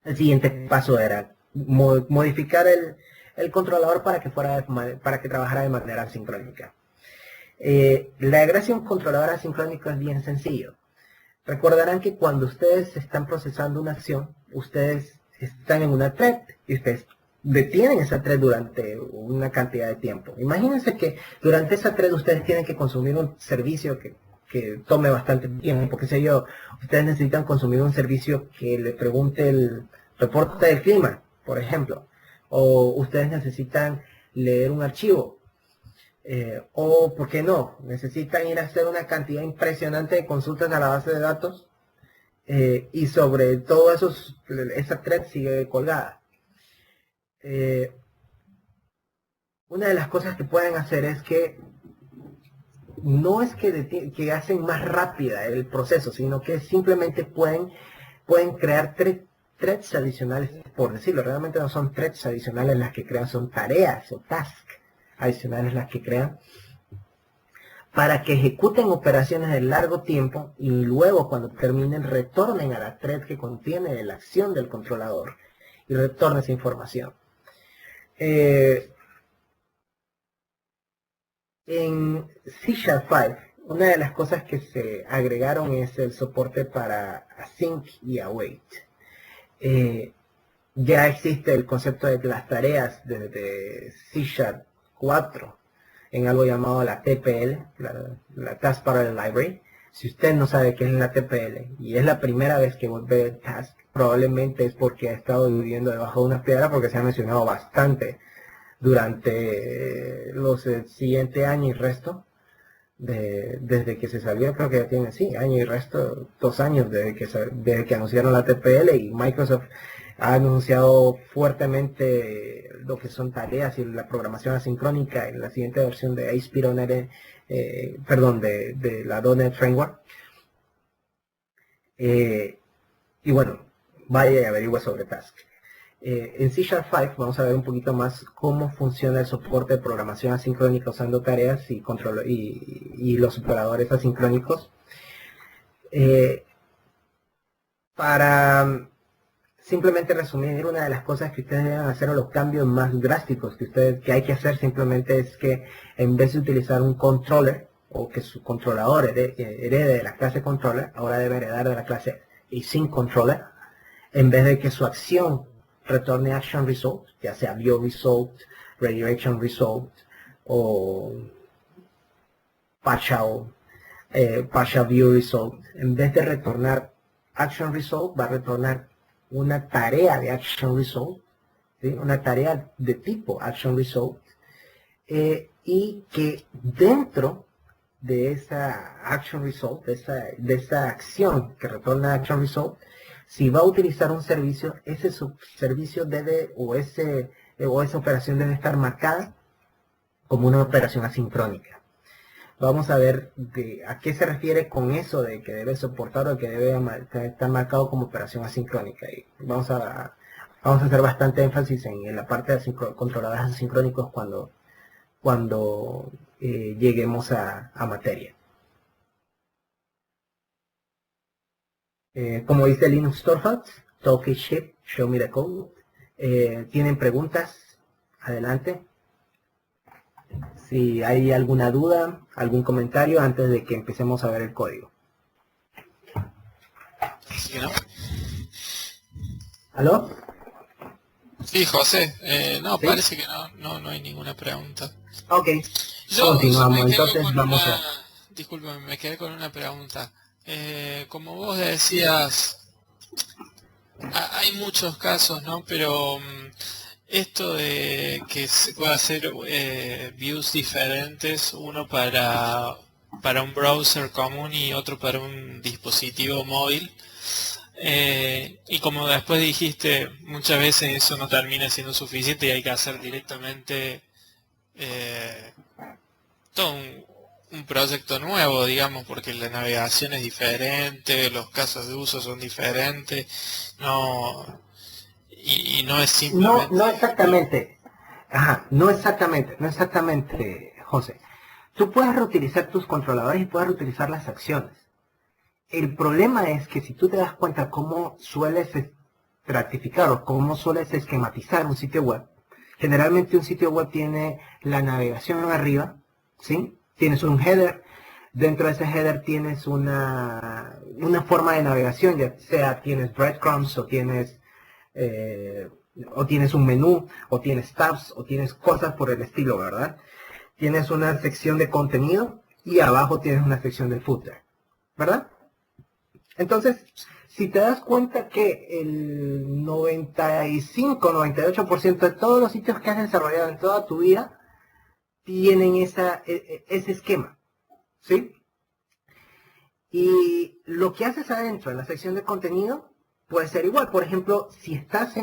el siguiente paso era modificar el controlador para que trabajara de manera asincrónica. La agregación controladora asincrónica es bien sencillo. Recordarán que cuando ustedes están procesando una acción, ustedes están en una thread y ustedes detienen esa thread durante una cantidad de tiempo. Imagínense que durante esa thread ustedes tienen que consumir un servicio que tome bastante tiempo, qué sé yo. Ustedes necesitan consumir un servicio que le pregunte el reporte del clima, por ejemplo. O ustedes necesitan leer un archivo. O, ¿por qué no? Necesitan ir a hacer una cantidad impresionante de consultas a la base de datos. Y sobre todo esa thread sigue colgada. Una de las cosas que pueden hacer es que no es que hacen más rápida el proceso, sino que simplemente pueden crear threads adicionales, por decirlo. Realmente no son threads adicionales las que crean, son tareas o tasks adicionales las que crean, para que ejecuten operaciones de largo tiempo y luego cuando terminen retornen a la thread que contiene la acción del controlador y retornen esa información. En C# 5, una de las cosas que se agregaron es el soporte para async y await. Ya existe el concepto de las tareas desde C# 4 en algo llamado la TPL, la Task Parallel Library. Si usted no sabe qué es la TPL y es la primera vez que ve Task, probablemente es porque ha estado viviendo debajo de una piedra, porque se ha mencionado bastante durante los siguientes años y resto, desde que se salió. Creo que ya tiene, sí, año y resto, 2 años desde que anunciaron la TPL, y Microsoft ha anunciado fuertemente lo que son tareas y la programación asincrónica en la siguiente versión de ASP.NET, de la .NET Framework. Y bueno, vaya y averigüe sobre Task. En C# 5 vamos a ver un poquito más cómo funciona el soporte de programación asincrónica usando tareas y los operadores asincrónicos. Para simplemente resumir, una de las cosas que ustedes deben hacer, o los cambios más drásticos que hay que hacer, simplemente es que en vez de utilizar un controller, o que su controlador herede de la clase controller, ahora debe heredar de la clase async controller, en vez de que su acción retorne action result, ya sea view result, redirection result o partial view result. En vez de retornar action result, va a retornar una tarea de action result, ¿sí? Una tarea de tipo action result, y que dentro de esa action result, de esa acción que retorna action result, si va a utilizar un servicio, ese servicio debe, o esa operación debe estar marcada como una operación asincrónica. Vamos a ver a qué se refiere con eso de que debe soportar o que debe estar marcado como operación asincrónica. Y vamos a hacer bastante énfasis en la parte de controladores asincrónicos cuando lleguemos a materia. Como dice Linus Torvalds, talk is cheap, show me the code. ¿Tienen preguntas? Adelante. Si hay alguna duda, algún comentario antes de que empecemos a ver el código. ¿Sí, no? ¿Aló? Sí, José. No, ¿Sí? parece que no hay ninguna pregunta. Ok. Continuamos, entonces vamos a... Discúlpame, me quedé con una pregunta. Como vos decías, hay muchos casos, ¿no? Pero esto de que se pueda hacer views diferentes, uno para un browser común y otro para un dispositivo móvil, y como después dijiste, muchas veces eso no termina siendo suficiente y hay que hacer directamente todo un proyecto nuevo, digamos, porque la navegación es diferente, los casos de uso son diferentes, y no es simplemente... No exactamente. Ajá, no exactamente, José. Tú puedes reutilizar tus controladores y puedes reutilizar las acciones. El problema es que si tú te das cuenta cómo sueles estratificar o cómo sueles esquematizar un sitio web, generalmente un sitio web tiene la navegación arriba, ¿sí? Tienes un header, dentro de ese header tienes una forma de navegación, ya sea tienes breadcrumbs o tienes un menú, o tienes tabs, o tienes cosas por el estilo, ¿verdad? Tienes una sección de contenido y abajo tienes una sección del footer, ¿verdad? Entonces, si te das cuenta que el 95-98% de todos los sitios que has desarrollado en toda tu vida tienen ese esquema, ¿sí? Y lo que haces adentro en la sección de contenido puede ser igual. Por ejemplo, si estás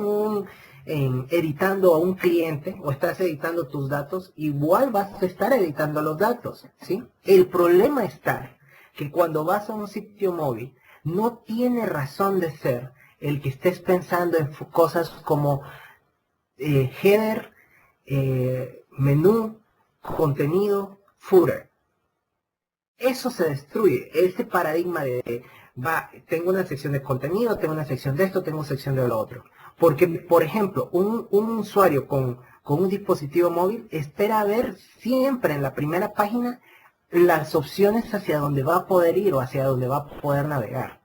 editando a un cliente o estás editando tus datos, igual vas a estar editando los datos, ¿sí? El problema está que cuando vas a un sitio móvil, no tiene razón de ser el que estés pensando en cosas como header, menú, contenido, footer. Eso se destruye, ese paradigma de tengo una sección de contenido, tengo una sección de esto, tengo una sección de lo otro. Porque, por ejemplo, un usuario con con un dispositivo móvil, espera ver siempre en la primera página las opciones hacia donde va a poder ir o hacia donde va a poder navegar.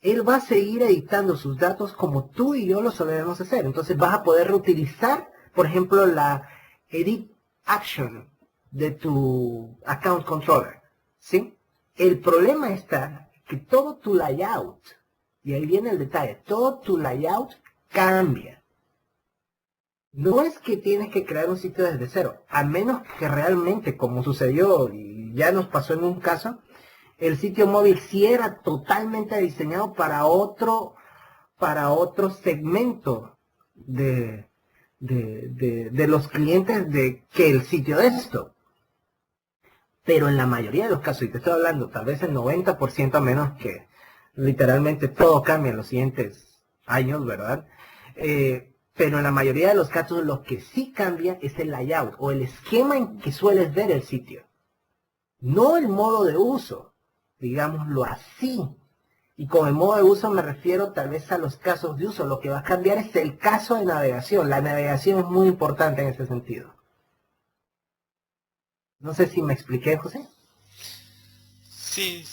Él va a seguir editando sus datos como tú y yo lo solemos hacer. Entonces vas a poder reutilizar, por ejemplo, la Edit Action de tu Account Controller, ¿sí? El problema está que todo tu layout, y ahí viene el detalle, todo tu layout cambia. No es que tienes que crear un sitio desde cero, a menos que realmente, como sucedió y ya nos pasó en un caso, el sitio móvil sí era totalmente diseñado para otro segmento de los clientes que el sitio desktop. Pero en la mayoría de los casos, y te estoy hablando tal vez el 90%, a menos que literalmente todo cambie en los siguientes años, ¿verdad? Pero en la mayoría de los casos lo que sí cambia es el layout o el esquema en que sueles ver el sitio. No el modo de uso, digámoslo así. Y con el modo de uso me refiero tal vez a los casos de uso. Lo que va a cambiar es el caso de navegación. La navegación es muy importante en ese sentido. No sé si me expliqué, José. Sí.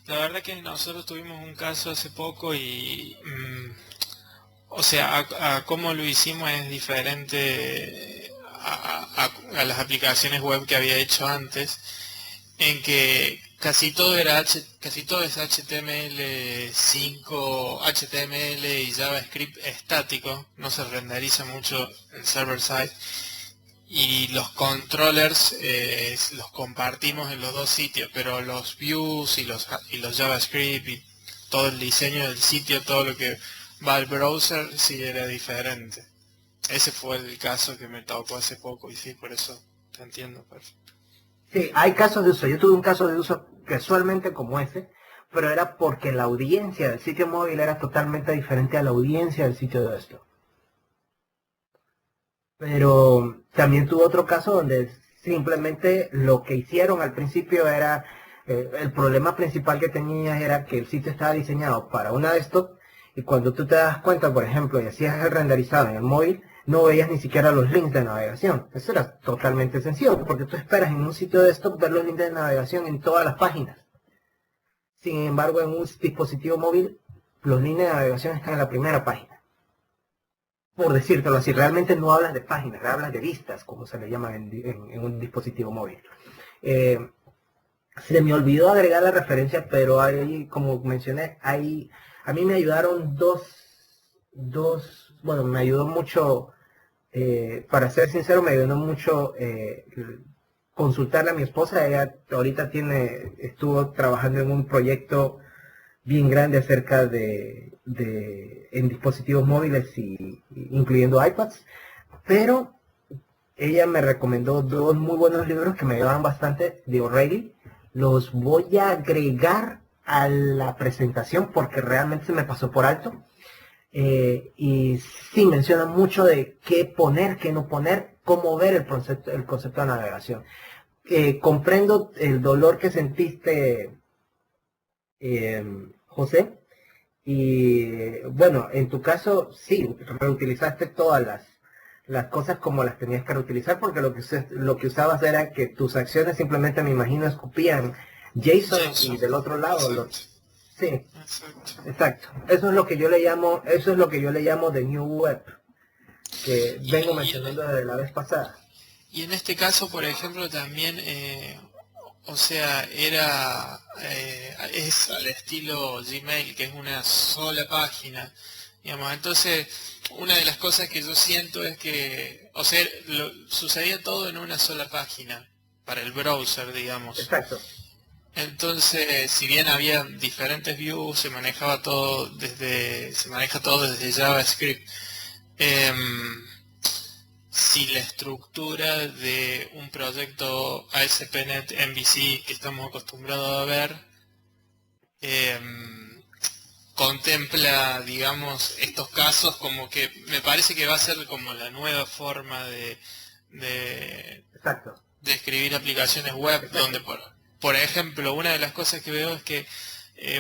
La verdad que nosotros tuvimos un caso hace poco y... o sea, a cómo lo hicimos es diferente a las aplicaciones web que había hecho antes, en que casi todo es HTML5, HTML y JavaScript estático, no se renderiza mucho el server side, y los controllers los compartimos en los dos sitios, pero los views y los JavaScript y todo el diseño del sitio, todo lo que va al browser, sí era diferente. Ese fue el caso que me tocó hace poco y sí, por eso te entiendo perfecto. Sí, hay casos de uso. Yo tuve un caso de uso casualmente como ese, pero era porque la audiencia del sitio móvil era totalmente diferente a la audiencia del sitio de desktop. Pero también tuve otro caso donde simplemente lo que hicieron al principio era, el problema principal que tenías era que el sitio estaba diseñado para una desktop y cuando tú te das cuenta, por ejemplo, y hacías el renderizado en el móvil, no veías ni siquiera los links de navegación. Eso era totalmente sencillo, porque tú esperas en un sitio de desktop ver los links de navegación en todas las páginas. Sin embargo, en un dispositivo móvil, los links de navegación están en la primera página. Por decírtelo así, realmente no hablas de páginas, hablas de vistas, como se le llama en un dispositivo móvil. Se me olvidó agregar la referencia, pero hay, como mencioné, a mí me ayudaron bueno, me ayudó mucho, para ser sincero, me ayudó mucho consultarle a mi esposa. Ella ahorita estuvo trabajando en un proyecto bien grande acerca en dispositivos móviles incluyendo iPads, pero ella me recomendó dos muy buenos libros que me ayudaban bastante de O'Reilly. Los voy a agregar a la presentación porque realmente se me pasó por alto. Y sí menciona mucho de qué poner, qué no poner, cómo ver el concepto de navegación. Comprendo el dolor que sentiste, José, y bueno, en tu caso sí, reutilizaste todas las cosas como las tenías que reutilizar, porque lo que usabas era que tus acciones simplemente, me imagino, escupían JSON y del otro lado sí, exacto. Eso es lo que yo le llamo de New Web, que vengo mencionando desde la vez pasada. Y en este caso, por ejemplo, también, o sea, es al estilo Gmail, que es una sola página, digamos. Entonces, una de las cosas que yo siento es que, o sea, sucedía todo en una sola página, para el browser, digamos. Exacto. Entonces, si bien había diferentes views, se maneja todo desde JavaScript. Si la estructura de un proyecto ASP.NET MVC que estamos acostumbrados a ver contempla, digamos, estos casos, como que me parece que va a ser como la nueva forma de escribir aplicaciones web. Exacto. Donde por ejemplo, una de las cosas que veo es que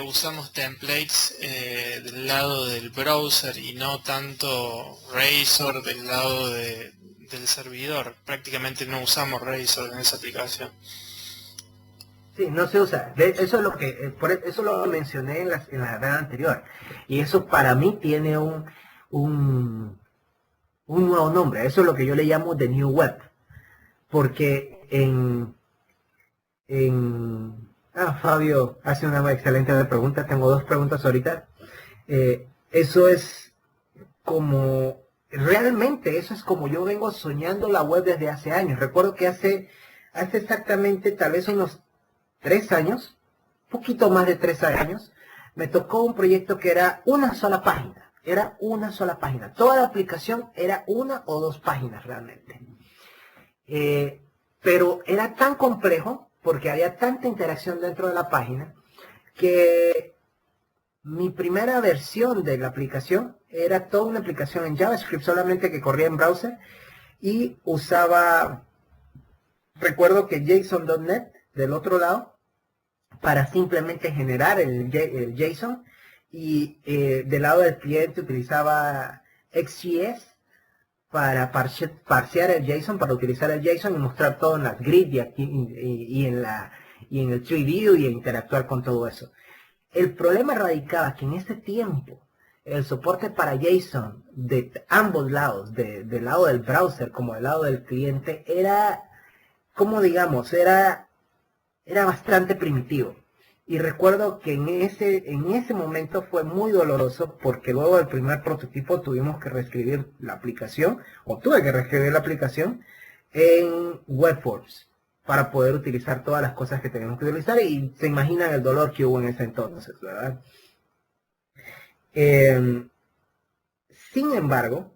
usamos templates del lado del browser y no tanto Razor del lado del servidor. Prácticamente no usamos Razor en esa aplicación. Sí, no se usa. Eso es lo que, eso lo mencioné en la red anterior. Y eso para mí tiene un nuevo nombre. Eso es lo que yo le llamo The New Web. Porque Fabio hace una excelente pregunta. Tengo dos preguntas ahorita. Eso es como, realmente eso es como yo vengo soñando la web desde hace años. Recuerdo que hace exactamente tal vez unos 3 años, poquito más de 3 años, me tocó un proyecto que era una sola página. Era una sola página. Toda la aplicación era 1 o 2 páginas realmente. Pero era tan complejo, porque había tanta interacción dentro de la página, que mi primera versión de la aplicación era toda una aplicación en JavaScript, solamente que corría en browser, y usaba, recuerdo que JSON.NET del otro lado, para simplemente generar el JSON, y del lado del cliente utilizaba XJS para parsear el JSON, para utilizar el JSON y mostrar todo en las grid y en el tree view y interactuar con todo eso. El problema radicaba que en ese tiempo el soporte para JSON de ambos lados, del lado del browser como del lado del cliente, era, como digamos, era bastante primitivo. Y recuerdo que en ese momento fue muy doloroso, porque luego del primer prototipo tuvimos que reescribir la aplicación, o tuve que reescribir la aplicación en WebForms para poder utilizar todas las cosas que teníamos que utilizar, y se imaginan el dolor que hubo en ese entonces, ¿verdad? Sin embargo,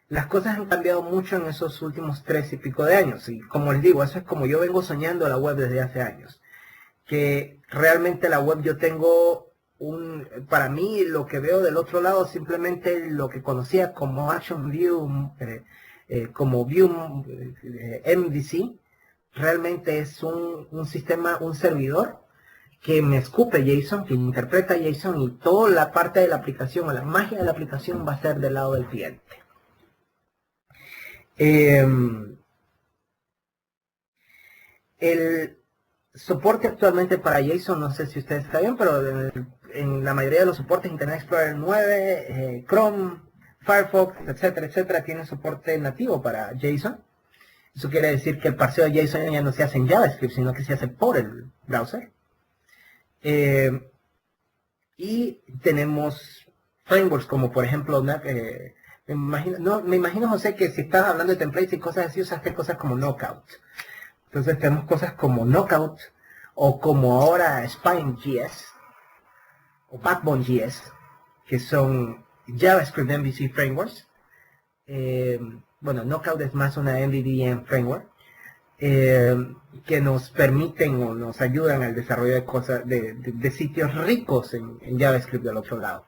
las cosas han cambiado mucho en esos últimos 3 y pico de años, y como les digo, eso es como yo vengo soñando la web desde hace años. Que realmente la web yo tengo para mí lo que veo del otro lado, simplemente lo que conocía como Action View, como View MVC, realmente es un sistema, un servidor que me escupe JSON, que interpreta JSON, y toda la parte de la aplicación o la magia de la aplicación va a ser del lado del cliente. El soporte actualmente para JSON, no sé si ustedes saben, pero en la mayoría de los soportes, Internet Explorer 9, Chrome, Firefox, etcétera, etcétera, tiene soporte nativo para JSON. Eso quiere decir que el parseo de JSON ya no se hace en JavaScript, sino que se hace por el browser. Y tenemos frameworks como, por ejemplo, me imagino, José, que si estás hablando de templates y cosas así, usaste cosas como Knockout. Entonces tenemos cosas como Knockout, o como ahora Spine.js, o Backbone.js, que son JavaScript MVC frameworks. Bueno, Knockout es más una MVVM framework, que nos permiten o nos ayudan al desarrollo de cosas, de sitios ricos en JavaScript del otro lado.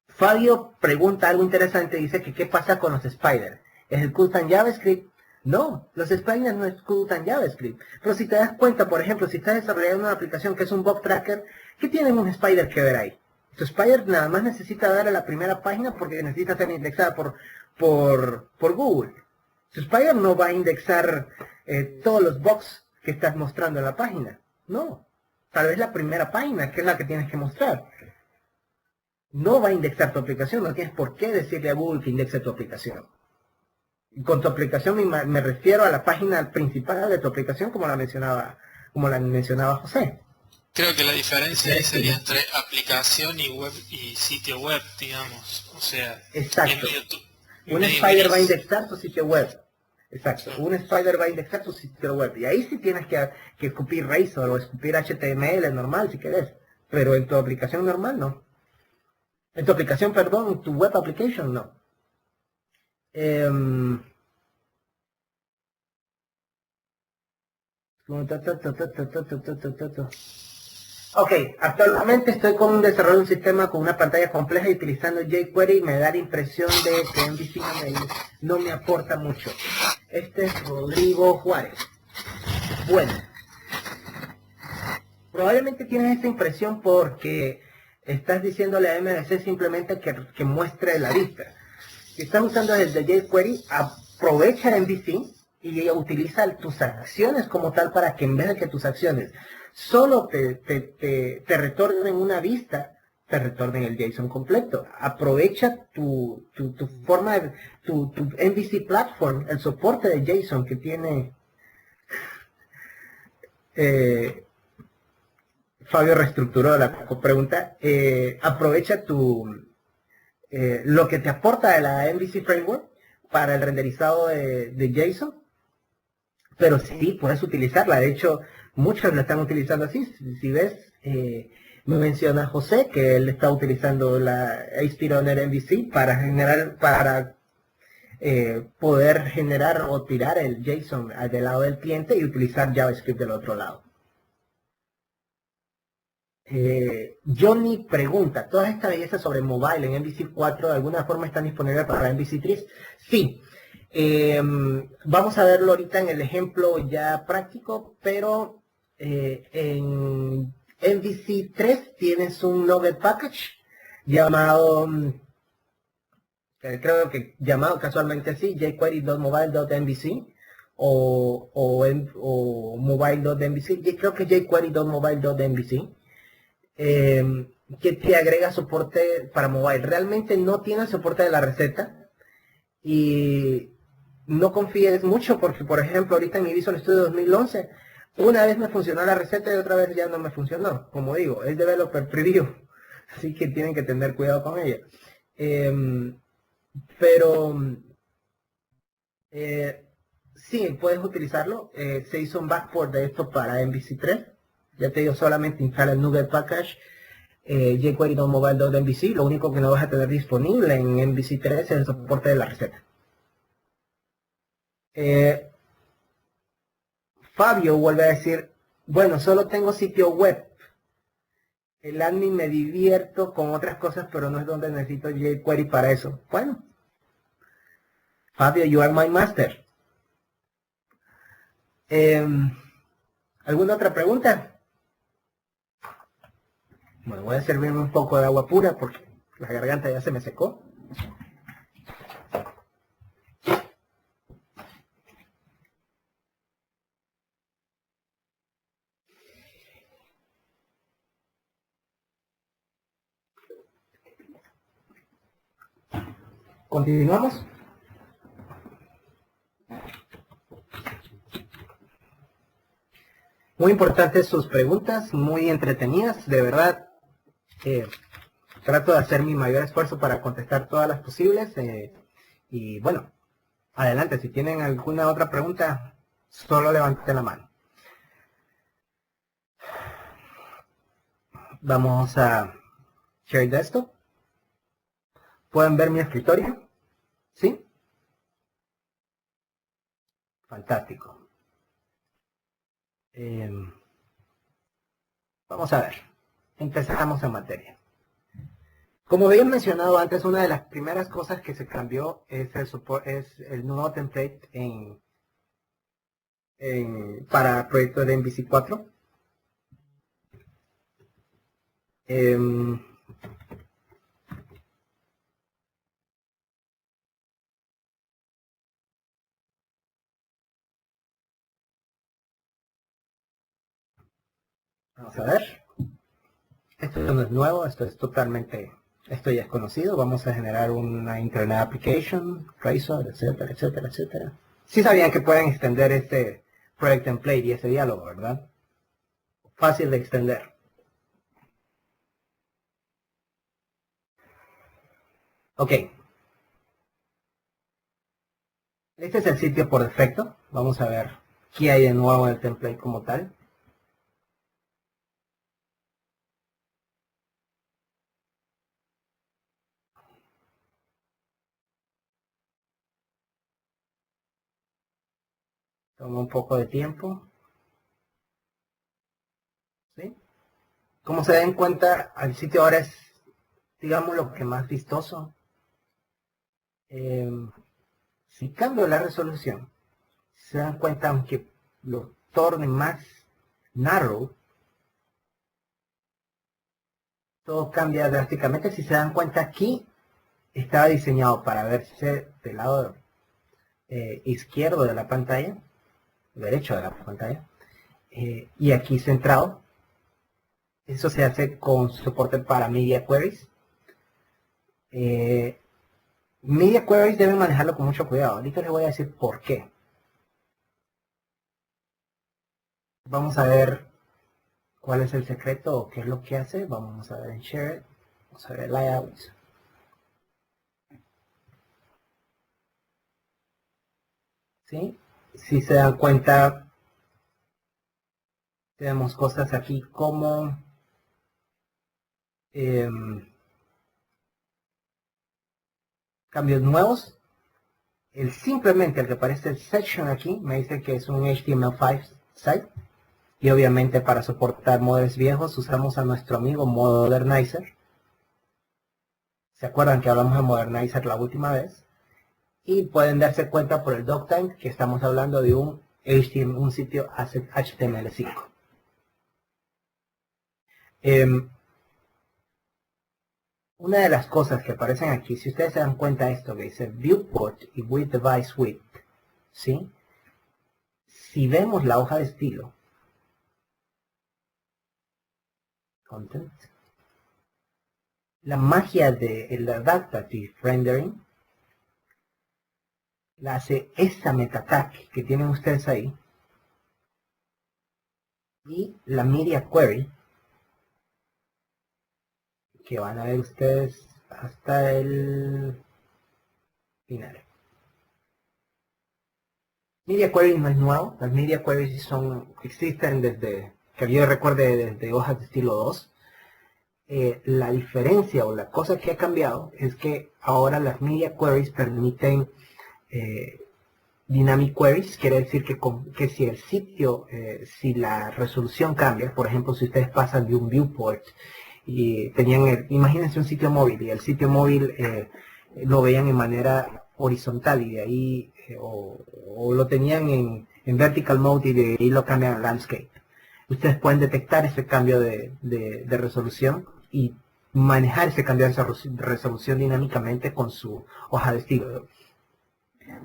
Fabio pregunta algo interesante, dice que ¿qué pasa con los spiders? ¿Ejecutan JavaScript? No, los spiders no ejecutan JavaScript. Pero si te das cuenta, por ejemplo, si estás desarrollando una aplicación que es un bug tracker, ¿qué tiene un spider que ver ahí? Tu spider nada más necesita dar a la primera página porque necesita ser indexada por Google. Tu spider no va a indexar todos los bugs que estás mostrando en la página. No, tal vez la primera página, que es la que tienes que mostrar. No va a indexar tu aplicación, no tienes por qué decirle a Google que indexe tu aplicación. Con tu aplicación me refiero a la página principal de tu aplicación, como la mencionaba José. Creo que la diferencia ahí sería entre aplicación y web y sitio web, digamos. O sea, exacto. Un spider va a indexar tu sitio web. Exacto. Un spider va a indexar tu sitio web. Y ahí sí tienes que escupir Razor o escupir HTML normal si querés. Pero en tu aplicación normal no. En tu aplicación, perdón, tu web application no. Ok, actualmente estoy con un desarrollo de un sistema con una pantalla compleja y utilizando jQuery, y me da la impresión de que MVC no me aporta mucho. Este es Rodrigo Juárez. Bueno, probablemente tienes esta impresión porque estás diciéndole a MVC simplemente que muestre la lista. Si estás usando el de jQuery, aprovecha el MVC y utiliza tus acciones como tal para que en vez de que tus acciones solo te retornen una vista, te retornen el JSON completo. Aprovecha tu forma de tu MVC platform, el soporte de JSON que tiene Fabio reestructuró la pregunta. Aprovecha lo que te aporta de la MVC Framework para el renderizado de JSON, pero sí puedes utilizarla. De hecho, muchos lo están utilizando así. Si ves, me menciona José que él está utilizando la ASP.NET MVC para poder generar o tirar el JSON del lado del cliente y utilizar JavaScript del otro lado. Johnny pregunta, ¿todas estas bellezas sobre mobile en MVC 4 de alguna forma están disponibles para MVC 3? Sí. Vamos a verlo ahorita en el ejemplo ya práctico, pero en MVC 3 tienes un Nugget Package llamado, creo que llamado casualmente así, jQuery.mobile.mvc o mobile.mvc, creo que jQuery.mobile.mvc. Que te agrega soporte para mobile. Realmente no tiene soporte de la receta y no confíes mucho porque, por ejemplo, ahorita en mi Visual Studio 2011 una vez me funcionó la receta y otra vez ya no me funcionó. Como digo, es developer preview, así que tienen que tener cuidado con ella. Sí, puedes utilizarlo. Se hizo un backport de esto para MVC 3. Ya te digo, solamente instala el Nugget Package, jQuery.mobile.mvc. Lo único que no vas a tener disponible en MVC 3 es el soporte de la receta. Fabio vuelve a decir, bueno, solo tengo sitio web. El admin me divierto con otras cosas, pero no es donde necesito jQuery para eso. Bueno, Fabio, you are my master. ¿Alguna otra pregunta? Bueno, voy a servirme un poco de agua pura porque la garganta ya se me secó. ¿Continuamos? Muy importantes sus preguntas, muy entretenidas, de verdad. Trato de hacer mi mayor esfuerzo para contestar todas las posibles. Y bueno, adelante, si tienen alguna otra pregunta, solo levanten la mano. Vamos a share desktop. ¿Pueden ver mi escritorio? ¿Sí? Fantástico. Vamos a ver. Empezamos en materia. Como había mencionado antes, una de las primeras cosas que se cambió es el nuevo template para proyectos de MVC 4. Vamos a ver. Esto no es nuevo, esto ya es conocido. Vamos a generar una Internet Application, Razor, etcétera, etcétera, etcétera. Sí sabían que pueden extender este Project Template y ese diálogo, ¿verdad? Fácil de extender. Ok. Este es el sitio por defecto. Vamos a ver qué hay de nuevo en el template como tal. Toma un poco de tiempo. ¿Sí? Como se den cuenta, el sitio ahora es, digamos, lo que más vistoso. Si cambio la resolución, se dan cuenta, aunque lo torne más narrow, todo cambia drásticamente. Si se dan cuenta, aquí estaba diseñado para verse del lado izquierdo de la pantalla, derecho de la pantalla, y aquí centrado. Eso se hace con soporte para Media Queries. Media Queries deben manejarlo con mucho cuidado. Ahorita les voy a decir por qué. Vamos a ver cuál es el secreto o qué es lo que hace. Vamos a ver en Share. Vamos a ver el layout. ¿Sí? Si se dan cuenta, tenemos cosas aquí como cambios nuevos. Simplemente el que aparece el section aquí me dice que es un HTML5 site. Y obviamente para soportar modelos viejos usamos a nuestro amigo Modernizer. ¿Se acuerdan que hablamos de Modernizer la última vez? Y pueden darse cuenta por el doctime que estamos hablando de un sitio HTML5. Una de las cosas que aparecen aquí, si ustedes se dan cuenta de esto que dice Viewport y With Device Width, ¿sí? Si vemos la hoja de estilo, Content, la magia del Adaptive Rendering la hace esta meta tag que tienen ustedes ahí y la Media Query que van a ver ustedes hasta el final. Media Query no es nuevo, las Media Queries existen desde, que yo recuerde, desde hojas de estilo 2. La diferencia o la cosa que ha cambiado es que ahora las Media Queries permiten Dynamic Queries, quiere decir que si el sitio, si la resolución cambia, por ejemplo, si ustedes pasan de un viewport y tenían, imagínense un sitio móvil y el sitio móvil lo veían en manera horizontal y de ahí, o lo tenían en vertical mode y de ahí lo cambian a landscape. Ustedes pueden detectar ese cambio de resolución y manejar ese cambio de resolución dinámicamente con su hoja de estilo.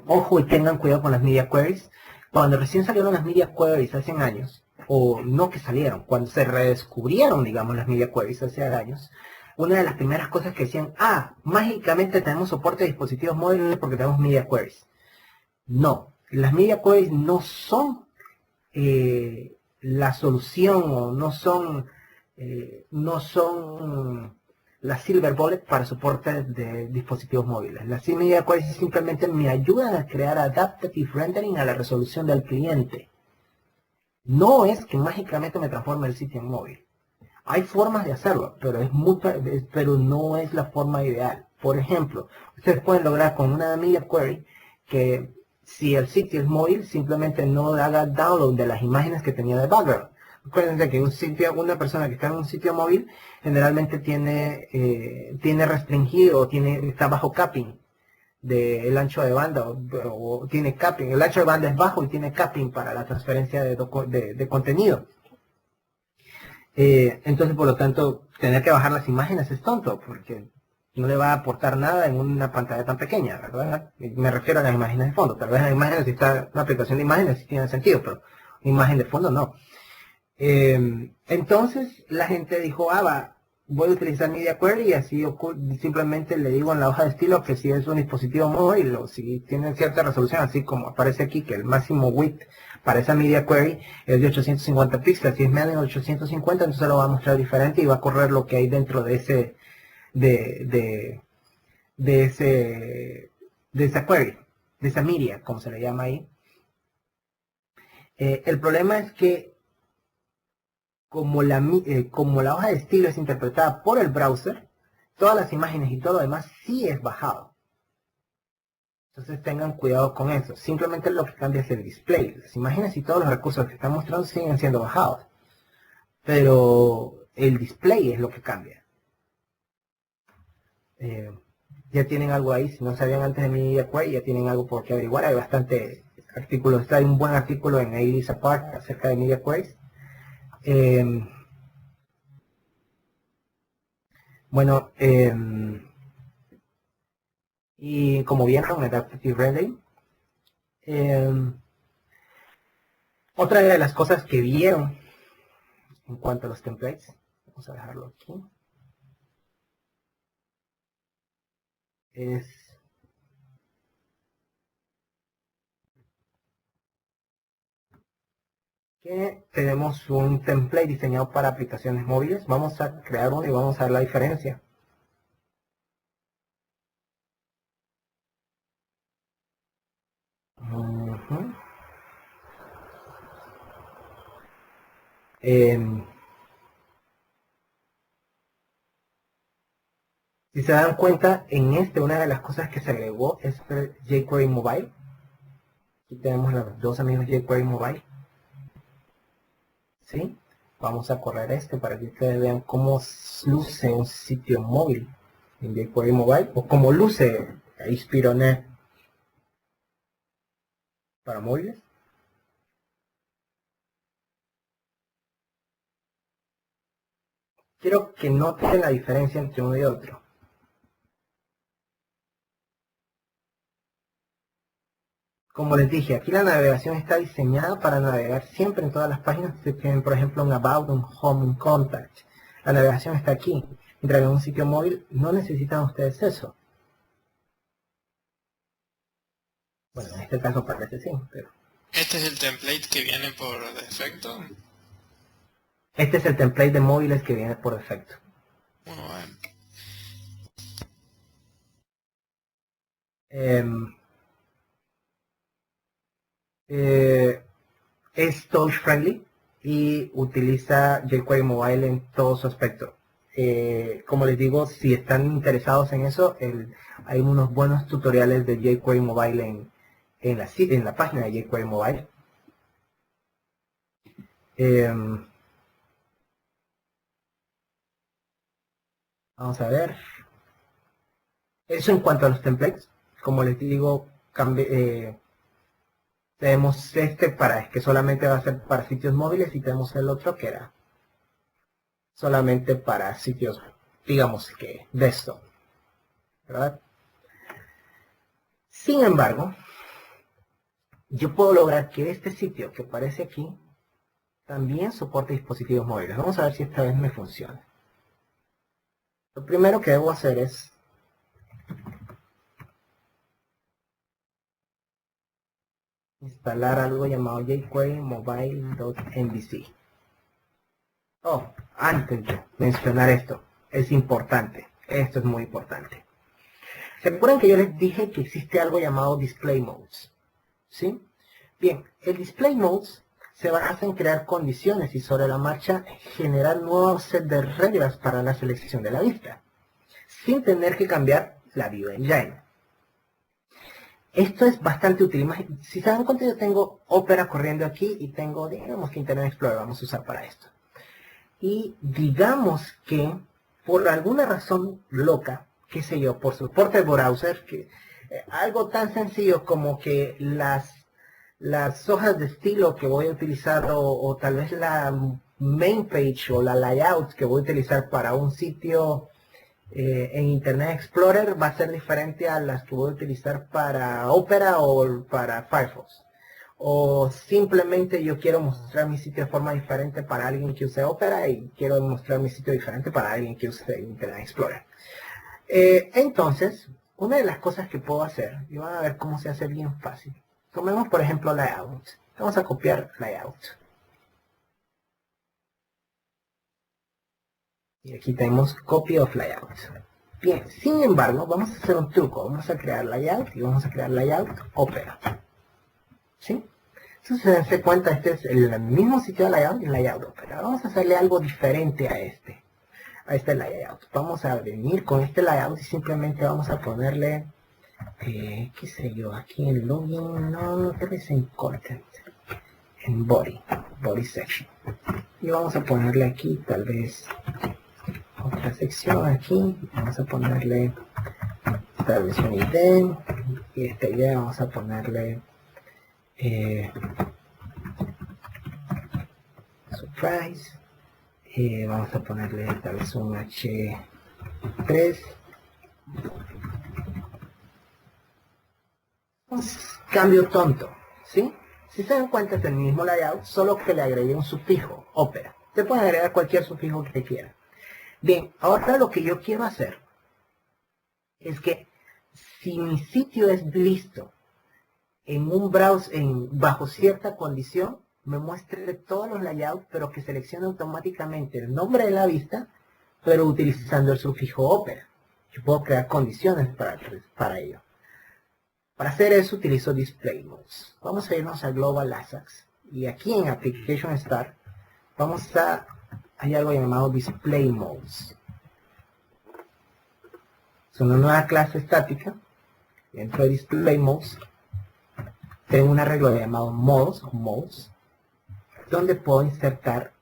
Ojo y tengan cuidado con las Media Queries. Cuando recién salieron las Media Queries hace años, o no que salieron, cuando se redescubrieron, digamos, las Media Queries hace años, una de las primeras cosas que decían, mágicamente tenemos soporte de dispositivos móviles porque tenemos Media Queries. No, las Media Queries no son la solución o no son la Silver Bullet para soporte de dispositivos móviles. Las Media Queries simplemente me ayudan a crear Adaptive Rendering a la resolución del cliente. No es que mágicamente me transforme el sitio en móvil. Hay formas de hacerlo, pero no es la forma ideal. Por ejemplo, ustedes pueden lograr con una Media Query que si el sitio es móvil, simplemente no haga download de las imágenes que tenía de background. Acuérdense que una persona que está en un sitio móvil generalmente tiene restringido o está bajo capping del ancho de banda o tiene capping. El ancho de banda es bajo y tiene capping para la transferencia de contenido. Entonces, por lo tanto, tener que bajar las imágenes es tonto porque no le va a aportar nada en una pantalla tan pequeña, ¿verdad? Me refiero a las imágenes de fondo. Tal vez las imágenes, si está una aplicación de imágenes, sí tiene sentido, pero imagen de fondo no. Entonces la gente dijo, voy a utilizar Media Query y así simplemente le digo en la hoja de estilo que si es un dispositivo móvil o si tiene cierta resolución, así como aparece aquí que el máximo width para esa Media Query es de 850 píxeles, si es menos de 850 entonces lo va a mostrar diferente y va a correr lo que hay dentro de ese de esa query, de esa media, como se le llama ahí. El problema es que como la hoja de estilo es interpretada por el browser, todas las imágenes y todo lo demás sí es bajado. Entonces tengan cuidado con eso. Simplemente lo que cambia es el display. Las imágenes y todos los recursos que están mostrando siguen siendo bajados. Pero el display es lo que cambia. Ya tienen algo ahí. Si no sabían antes de Media Query, ya tienen algo por qué averiguar. Hay bastante artículos. Hay un buen artículo en ADs Apart acerca de Media Queries. Bueno, y como vieron, Adaptive Rendering Otra de las cosas que vieron en cuanto a los templates, vamos a dejarlo aquí, es que tenemos un template diseñado para aplicaciones móviles. Vamos a crear uno y vamos a ver la diferencia. Si se dan cuenta, en una de las cosas que se agregó es el jQuery Mobile. Aquí tenemos los dos amigos jQuery Mobile. ¿Sí? Vamos a correr para que ustedes vean cómo luce un sitio móvil en jQuery Mobile, o cómo luce Inspironet para móviles. Quiero que noten la diferencia entre uno y otro. Como les dije, aquí la navegación está diseñada para navegar siempre en todas las páginas que tienen, por ejemplo, un About, un Home, un Contact. La navegación está aquí. Mientras que en un sitio móvil no necesitan ustedes eso. Bueno, en este caso parece sí, pero... ¿Este es el template que viene por defecto? Este es el template de móviles que viene por defecto. Muy bueno. Es touch friendly y utiliza jQuery Mobile en todo su aspecto. Como les digo, si están interesados en eso, hay unos buenos tutoriales de jQuery Mobile en la página de jQuery Mobile. Vamos a ver. Eso en cuanto a los templates. Como les digo, tenemos para que solamente va a ser para sitios móviles, y tenemos el otro que era solamente para sitios, digamos que desktop, ¿verdad? Sin embargo, yo puedo lograr que este sitio que aparece aquí también soporte dispositivos móviles. Vamos a ver si esta vez me funciona. Lo primero que debo hacer es instalar algo llamado jQuery Mobile.mvc. Oh, antes de mencionar esto, es importante. Esto es muy importante. ¿Se acuerdan que yo les dije que existe algo llamado Display Modes? ¿Sí? Bien, el Display Modes se basa en crear condiciones y sobre la marcha generar nuevos set de reglas para la selección de la vista, sin tener que cambiar la View Engine. Esto es bastante útil. Si se dan cuenta, yo tengo Opera corriendo aquí y tengo, digamos que Internet Explorer vamos a usar para esto. Y digamos que por alguna razón loca, qué sé yo, por soporte de browser, algo tan sencillo como que las hojas de estilo que voy a utilizar, o tal vez la main page o la layout que voy a utilizar para un sitio en Internet Explorer va a ser diferente a las que voy a utilizar para Opera o para Firefox. O simplemente yo quiero mostrar mi sitio de forma diferente para alguien que use Opera y quiero mostrar mi sitio diferente para alguien que use Internet Explorer. Entonces, una de las cosas que puedo hacer, y van a ver cómo se hace bien fácil. Tomemos por ejemplo layout. Vamos a copiar layout. Y aquí tenemos copy of layout. Bien, sin embargo, vamos a hacer un truco. Vamos a crear layout y vamos a crear layout Opera. ¿Sí? Entonces, dense cuenta, este es el mismo sitio de layout y layout Opera. Vamos a hacerle algo diferente a este layout. Vamos a venir con este layout y simplemente vamos a ponerle, qué sé yo, aquí en login, no, tal vez en content, en body section. Y vamos a ponerle aquí tal vez otra sección aquí, vamos a ponerle tal vez un idea, y esta idea vamos a ponerle surprise, vamos a ponerle tal vez un H3, cambio tonto, ¿sí? Si se dan cuenta es el mismo layout, solo que le agregué un sufijo, Opera. Se puede agregar cualquier sufijo que quiera. Bien, ahora lo que yo quiero hacer es que si mi sitio es visto en un browser bajo cierta condición, me muestre todos los layouts, pero que seleccione automáticamente el nombre de la vista, pero utilizando el sufijo Opera. Yo puedo crear condiciones para ello. Para hacer eso utilizo Display Modes. Vamos a irnos a Global Ajax. Y aquí en Application Start hay algo llamado Display Modes. Es una nueva clase estática. Dentro de Display Modes tengo un arreglo llamado Modes, donde puedo insertar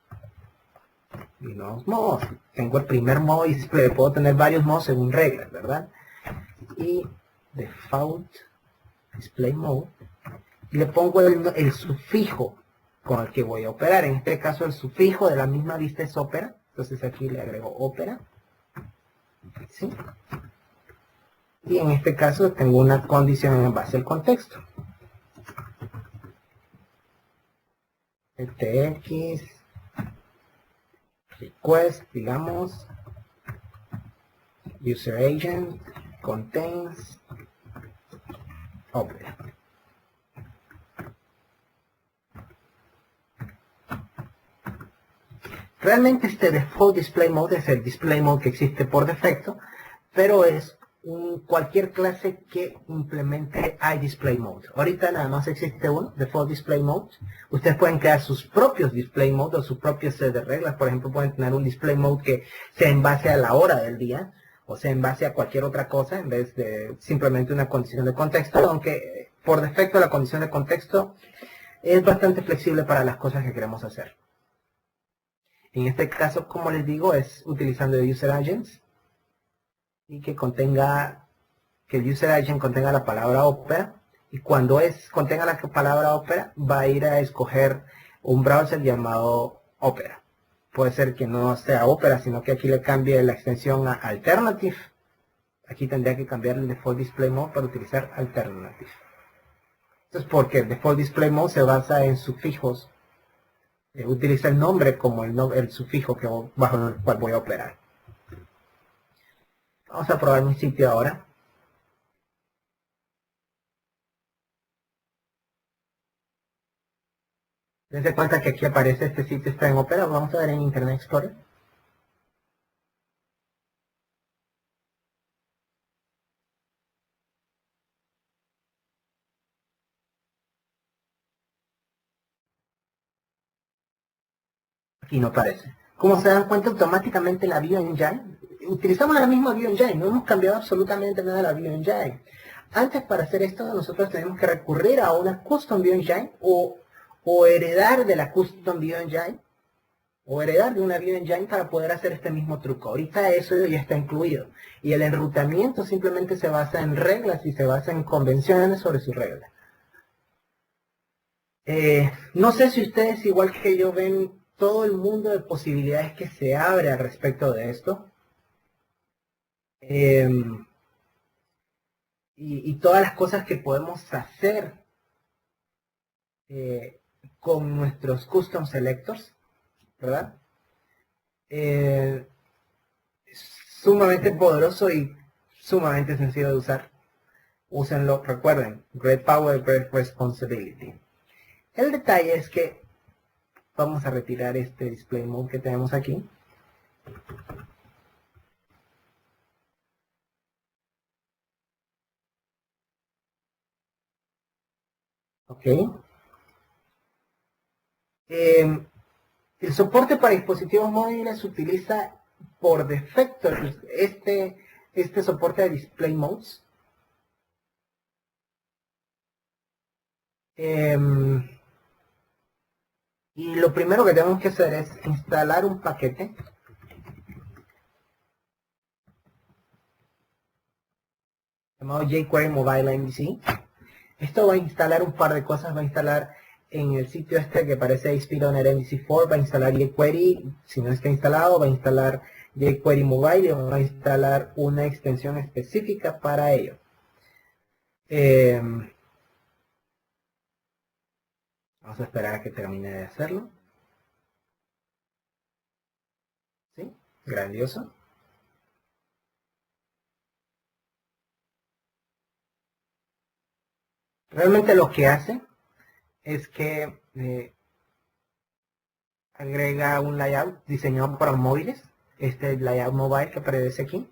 mis nuevos modos. Tengo el primer modo display, puedo tener varios modos según reglas, ¿verdad? Y Default Display Mode, y le pongo el sufijo con el que voy a operar. En este caso el sufijo de la misma vista es Opera, entonces aquí le agrego Opera, ¿sí? Y en este caso tengo una condición en base al contexto. TX request, digamos, user agent contains Opera. Realmente este default display mode es el display mode que existe por defecto, pero es cualquier clase que implemente iDisplay Mode. Ahorita nada más existe uno, Default Display Mode. Ustedes pueden crear sus propios Display Mode o su propio set de reglas. Por ejemplo, pueden tener un Display Mode que sea en base a la hora del día, o sea en base a cualquier otra cosa, en vez de simplemente una condición de contexto, aunque por defecto la condición de contexto es bastante flexible para las cosas que queremos hacer. En este caso, como les digo, es utilizando el User Agents, y que el user agent contenga la palabra Opera, y cuando contenga la palabra Opera va a ir a escoger un browser llamado Opera. Puede ser que no sea Opera, sino que aquí le cambie la extensión a Alternative. Aquí tendría que cambiar el Default Display Mode para utilizar Alternative. Entonces, porque el Default Display Mode se basa en sufijos, utiliza el nombre como el sufijo bajo el cual voy a operar. Vamos a probar mi sitio ahora. Dense cuenta que aquí aparece este sitio está en Opera. Vamos a ver en Internet Explorer. Aquí no aparece. Como se dan cuenta, automáticamente la View Engine, utilizamos la misma View Engine, no hemos cambiado absolutamente nada de la View Engine. Antes, para hacer esto, nosotros tenemos que recurrir a una Custom View Engine o heredar de la Custom View Engine, o heredar de una View Engine para poder hacer este mismo truco. Ahorita eso ya está incluido. Y el enrutamiento simplemente se basa en reglas y se basa en convenciones sobre sus reglas. No sé si ustedes, igual que yo, ven todo el mundo de posibilidades que se abre al respecto de esto. Y todas las cosas que podemos hacer con nuestros custom selectors, ¿verdad? Sumamente poderoso y sumamente sencillo de usar. Úsenlo, recuerden, great power, great responsibility. El detalle es que vamos a retirar este display mode que tenemos aquí. Ok. El soporte para dispositivos móviles utiliza por defecto este soporte de display modes. Y lo primero que tenemos que hacer es instalar un paquete llamado jQuery Mobile MVC. Esto va a instalar un par de cosas, va a instalar en el sitio este que parece ASP.NET MVC4, va a instalar jQuery, si no está instalado, va a instalar jQuery Mobile y va a instalar una extensión específica para ello. Vamos a esperar a que termine de hacerlo. ¿Sí? Grandioso. Realmente lo que hace es que agrega un layout diseñado para móviles. Este layout mobile que aparece aquí.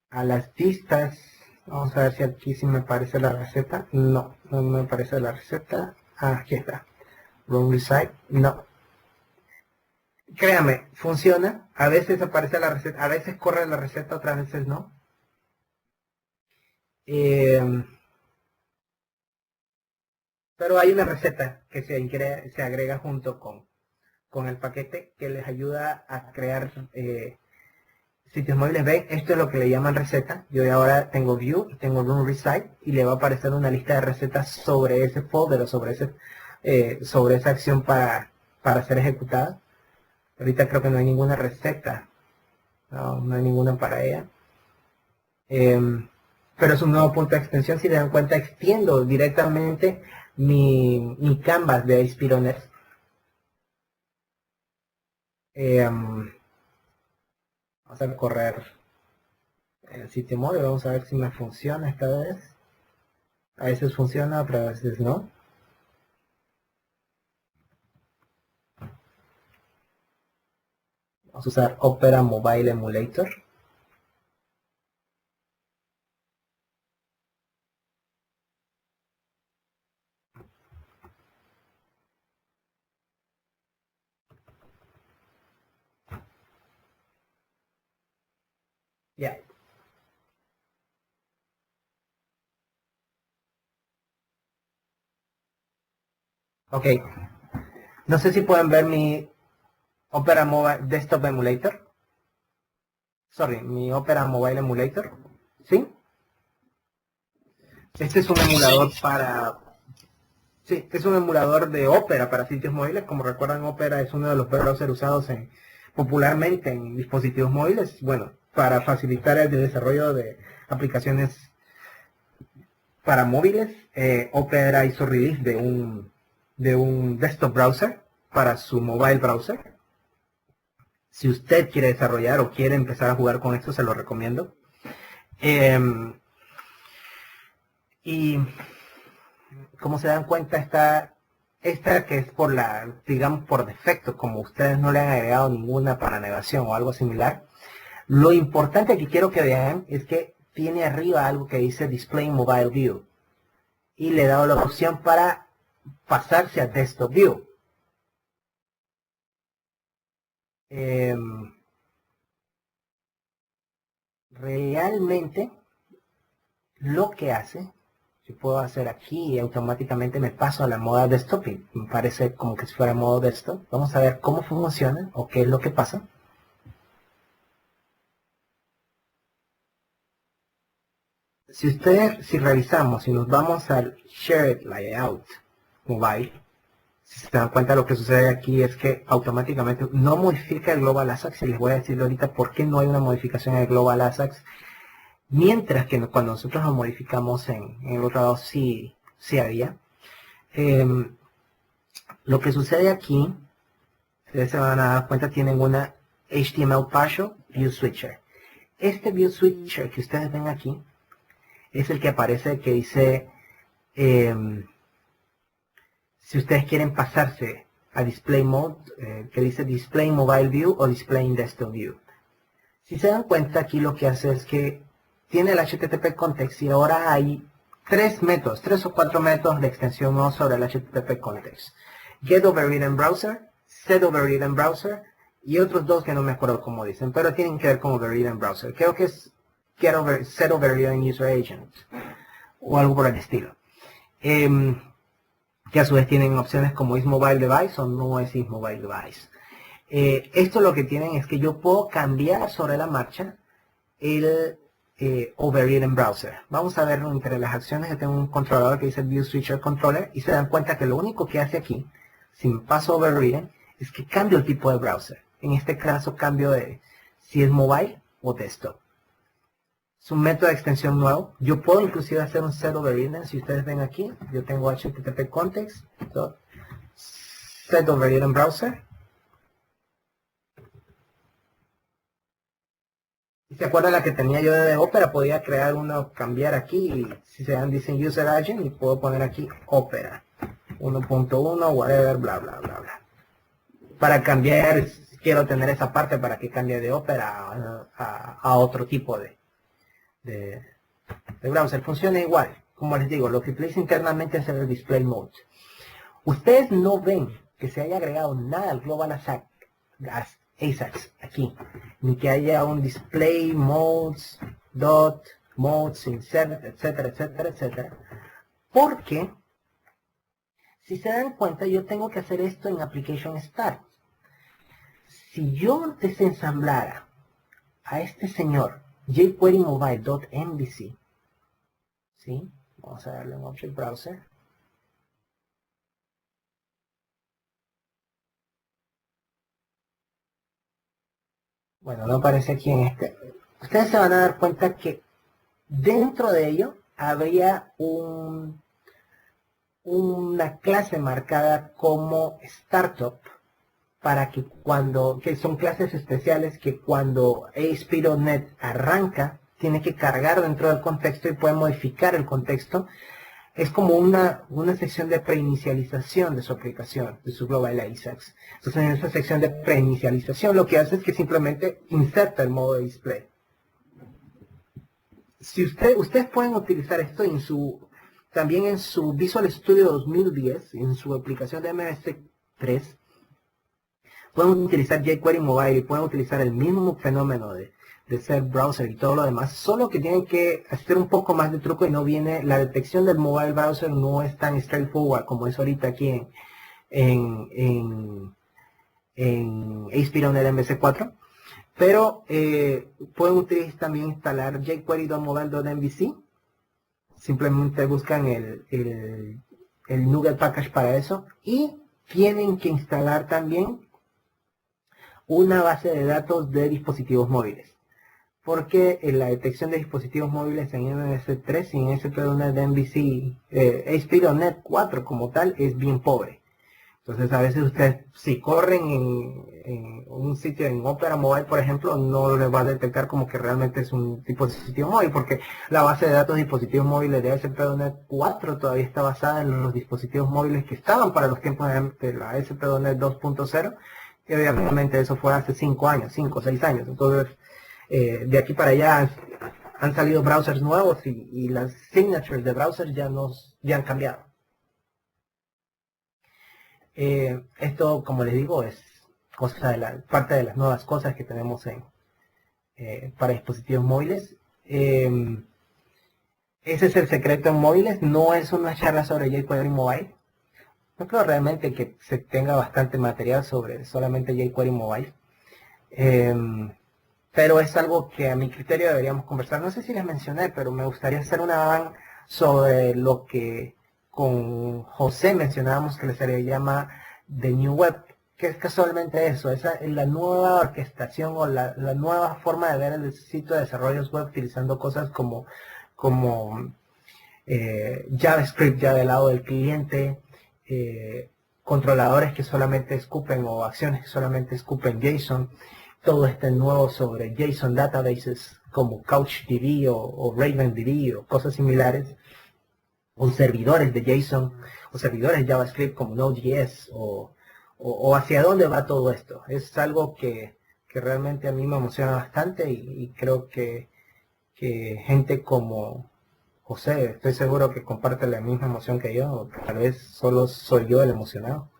A las vistas, vamos a ver si aquí sí me aparece la receta. No, no me aparece la receta. Ah, aquí está. Wrong Resite. No. Créame, funciona. A veces aparece la receta, a veces corre la receta, otras veces no. Pero hay una receta que se agrega junto con el paquete que les ayuda a crear sitios móviles. Ven, esto es lo que le llaman receta. Yo ahora tengo View y tengo Room Recite y le va a aparecer una lista de recetas sobre ese folder o sobre esa acción para ser ejecutada. Ahorita creo que no hay ninguna receta. No hay ninguna para ella. Pero es un nuevo punto de extensión. Si se dan cuenta, extiendo directamente mi canvas de Aspironet. Vamos a correr el sitio móvil. Vamos a ver si me funciona esta vez. A veces funciona, otras veces no. Vamos a usar Opera Mobile Emulator. Ya. Ok. No sé si pueden ver mi Opera Mobile Desktop Emulator. Sorry, mi Opera Mobile Emulator. ¿Sí? Este es un emulador para... Sí, es un emulador de Opera para sitios móviles. Como recuerdan, Opera es uno de los browsers usados popularmente en dispositivos móviles. Bueno, para facilitar el desarrollo de aplicaciones para móviles, Opera hizo release de un desktop browser para su mobile browser. Si usted quiere desarrollar o quiere empezar a jugar con esto, se lo recomiendo. Y como se dan cuenta, esta que es digamos por defecto, como ustedes no le han agregado ninguna para navegación o algo similar, lo importante que quiero que vean es que tiene arriba algo que dice Display Mobile View y le he dado la opción para pasarse a Desktop View. Realmente lo que hace, yo puedo hacer aquí y automáticamente me paso a la moda desktop y me parece como que si fuera modo desktop. Vamos a ver cómo funciona o qué es lo que pasa. Si revisamos y nos vamos al Shared Layout Mobile, si se dan cuenta, lo que sucede aquí es que automáticamente no modifica el Global ASAX, y les voy a decir ahorita por qué no hay una modificación en el Global ASAX, mientras que cuando nosotros lo modificamos en el otro lado sí había. Lo que sucede aquí, ustedes se van a dar cuenta, tienen una HTML Partial View Switcher. Este View Switcher que ustedes ven aquí es el que aparece que dice si ustedes quieren pasarse a Display Mode, que dice Display Mobile View o Display in Desktop View. Si se dan cuenta, aquí lo que hace es que tiene el HTTP Context y ahora hay tres o cuatro métodos de extensión nuevos sobre el HTTP Context. Get Overridden Browser, Set Overridden Browser y otros dos que no me acuerdo cómo dicen, pero tienen que ver con Overridden Browser. Creo que es Set Overridden User Agent o algo por el estilo. Que a su vez tienen opciones como is mobile device o no es is mobile device. Esto lo que tienen es que yo puedo cambiar sobre la marcha el overridden browser. Vamos a ver entre las acciones que tengo un controlador que dice View Switcher Controller y se dan cuenta que lo único que hace aquí, si me paso overridden, es que cambio el tipo de browser. En este caso cambio de si es mobile o desktop. Es un método de extensión nuevo. Yo puedo inclusive hacer un set over index. Si ustedes ven aquí, yo tengo http context, set over index browser. Y se acuerdan la que tenía yo de Opera, podía crear uno, cambiar aquí, y si se dan dicen user agent, y puedo poner aquí Opera 1.1, whatever, bla, bla, bla, bla. Para cambiar, quiero tener esa parte para que cambie de Opera a otro tipo de browser. Funciona igual. Como les digo, lo que utilizo internamente es el display mode. Ustedes no ven que se haya agregado nada al Global ASAX aquí, ni que haya un display modes, modes, insert, etcétera, etcétera, etcétera. Porque, si se dan cuenta, yo tengo que hacer esto en Application Start. Si yo desensamblara a este señor, jQuery-mobile.mvc, ¿sí? Vamos a darle un Object Browser. Bueno, no aparece aquí en este. Ustedes se van a dar cuenta que dentro de ello habría una clase marcada como Startup, para que que son clases especiales que cuando ASP.NET arranca, tiene que cargar dentro del contexto y puede modificar el contexto. Es como una sección de preinicialización de su aplicación, de su Global ASAX. Entonces, en esa sección de preinicialización lo que hace es que simplemente inserta el modo de display. Si ustedes pueden utilizar esto también en su Visual Studio 2010, en su aplicación de MS3, pueden utilizar jQuery Mobile y pueden utilizar el mismo fenómeno de ser browser y todo lo demás, solo que tienen que hacer un poco más de truco y la detección del mobile browser no es tan straightforward como es ahorita aquí en ASP.NET MVC4, pero pueden ustedes también instalar jQuery.mobile.mvc, simplemente buscan el NuGet package para eso, y tienen que instalar también una base de datos de dispositivos móviles, porque en la detección de dispositivos móviles en MS3 y en ASP.NET MVC, ASP.NET 4 como tal, es bien pobre. Entonces a veces ustedes, si corren en un sitio en Opera Mobile, por ejemplo, no les va a detectar como que realmente es un dispositivo móvil, porque la base de datos de dispositivos móviles de ASP.NET 4 todavía está basada en los dispositivos móviles que estaban para los tiempos de la ASP.NET 2.0, y obviamente eso fue hace 5 años, 5 o 6 años. Entonces, de aquí para allá han salido browsers nuevos y las signatures de browsers ya han cambiado. Esto, como les digo, es parte de las nuevas cosas que tenemos para dispositivos móviles. Ese es el secreto en móviles. No es una charla sobre jQuery Mobile. No creo realmente que se tenga bastante material sobre solamente jQuery Mobile. Pero es algo que a mi criterio deberíamos conversar. No sé si les mencioné, pero me gustaría hacer una van sobre lo que con José mencionábamos que se le llama The New Web, que es casualmente eso, esa es la nueva orquestación o la nueva forma de ver el sitio de desarrollos web utilizando cosas como JavaScript ya del lado del cliente, controladores que solamente escupen o acciones que solamente escupen JSON, todo este nuevo sobre JSON databases como CouchDB o RavenDB o cosas similares, o servidores de JSON, o servidores de JavaScript como Node.js, o hacia dónde va todo esto. Es algo que realmente a mí me emociona bastante y creo que gente como José, estoy seguro que comparte la misma emoción que yo, o tal vez solo soy yo el emocionado.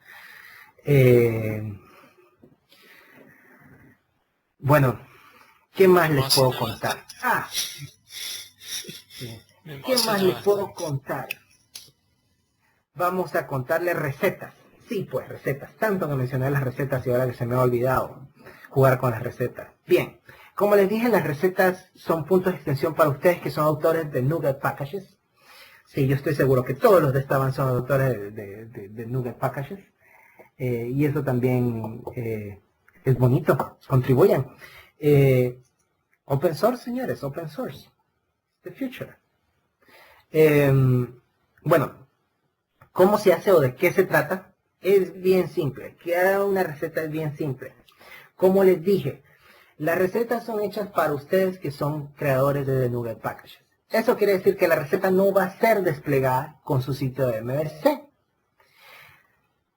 Bueno, ¿qué más les puedo contar? ¿Qué más les puedo contar? Vamos a contarles recetas. Sí, pues recetas. Tanto que mencioné las recetas y ahora que se me ha olvidado jugar con las recetas. Bien, como les dije, las recetas son puntos de extensión para ustedes que son autores de NuGet Packages. Sí, yo estoy seguro que todos los de esta van son autores de NuGet Packages. Y eso también es bonito. Contribuyan. Open source, señores, open source. the future. Bueno, ¿cómo se hace o de qué se trata? Es bien simple. Crear una receta es bien simple. Como les dije, las recetas son hechas para ustedes que son creadores de Debugger Packages. Eso quiere decir que la receta no va a ser desplegada con su sitio de MVC.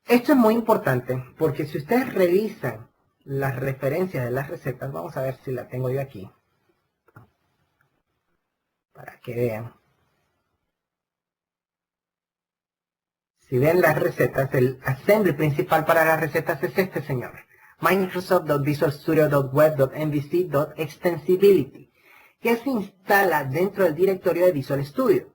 Esto es muy importante porque si ustedes revisan las referencias de las recetas, vamos a ver si la tengo yo aquí, para que vean. Si ven las recetas, el assembly principal para las recetas es este, señor. Microsoft.visualstudio.web.mvc.extensibility, que se instala dentro del directorio de Visual Studio.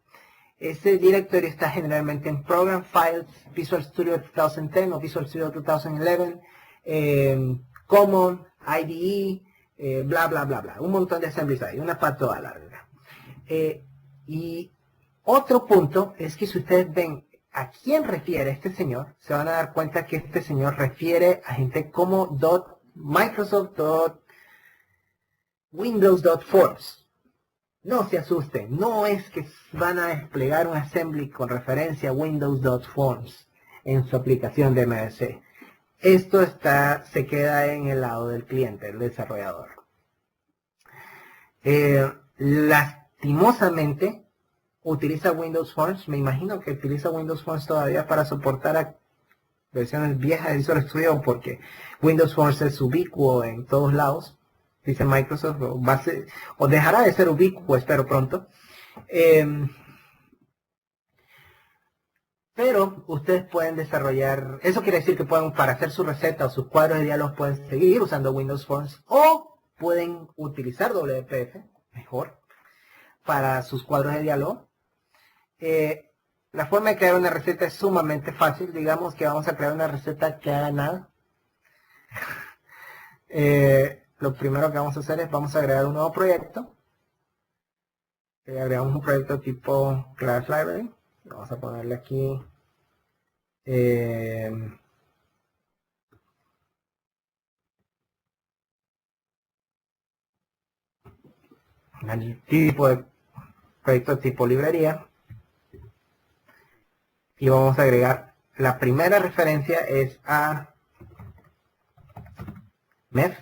Ese directorio está generalmente en Program Files, Visual Studio 2010 o Visual Studio 2011, Common, IDE, bla, bla, bla, bla. Un montón de assemblies ahí, una para toda larga. Y otro punto es que si ustedes ven a quién refiere este señor, se van a dar cuenta que este señor refiere a gente como Microsoft.windows.forms. No se asusten, no es que van a desplegar un assembly con referencia a Windows.forms en su aplicación de MVC. Esto se queda en el lado del cliente, el desarrollador. Lastimosamente, utiliza Windows Forms. Me imagino que utiliza Windows Forms todavía para soportar a versiones viejas de Visual Studio, porque Windows Forms es ubicuo en todos lados, dice Microsoft, o dejará de ser ubicuo, espero pronto. Pero ustedes pueden desarrollar, eso quiere decir que pueden, para hacer su receta o sus cuadros de diálogo, pueden seguir usando Windows Forms, o pueden utilizar WPF, mejor, para sus cuadros de diálogo. La forma de crear una receta es sumamente fácil. Digamos que vamos a crear una receta que haga nada. Lo primero que vamos a hacer es vamos a agregar un nuevo proyecto. Agregamos un proyecto tipo Class Library. Vamos a ponerle aquí el tipo de proyecto tipo librería. Y vamos a agregar, la primera referencia es a MEF.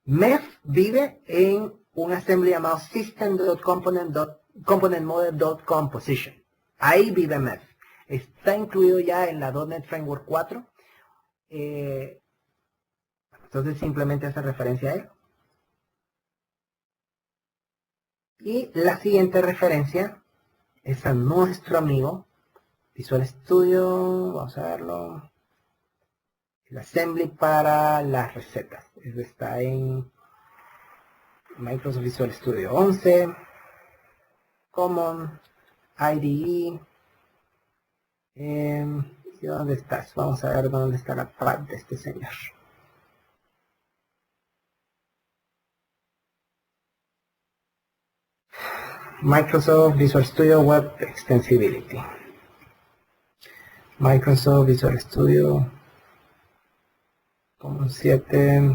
MEF vive en un assembly llamado system.componentmodel.composition. Ahí vive MEF. Está incluido ya en la .NET Framework 4. Entonces simplemente hace referencia a él. Y la siguiente referencia es a nuestro amigo Visual Studio. Vamos a verlo. El assembly para las recetas. Está en Microsoft Visual Studio 11, Common, IDE. ¿Y dónde estás? Vamos a ver dónde está la parte de este señor. Microsoft Visual Studio Web Extensibility. Microsoft Visual Studio Common 7.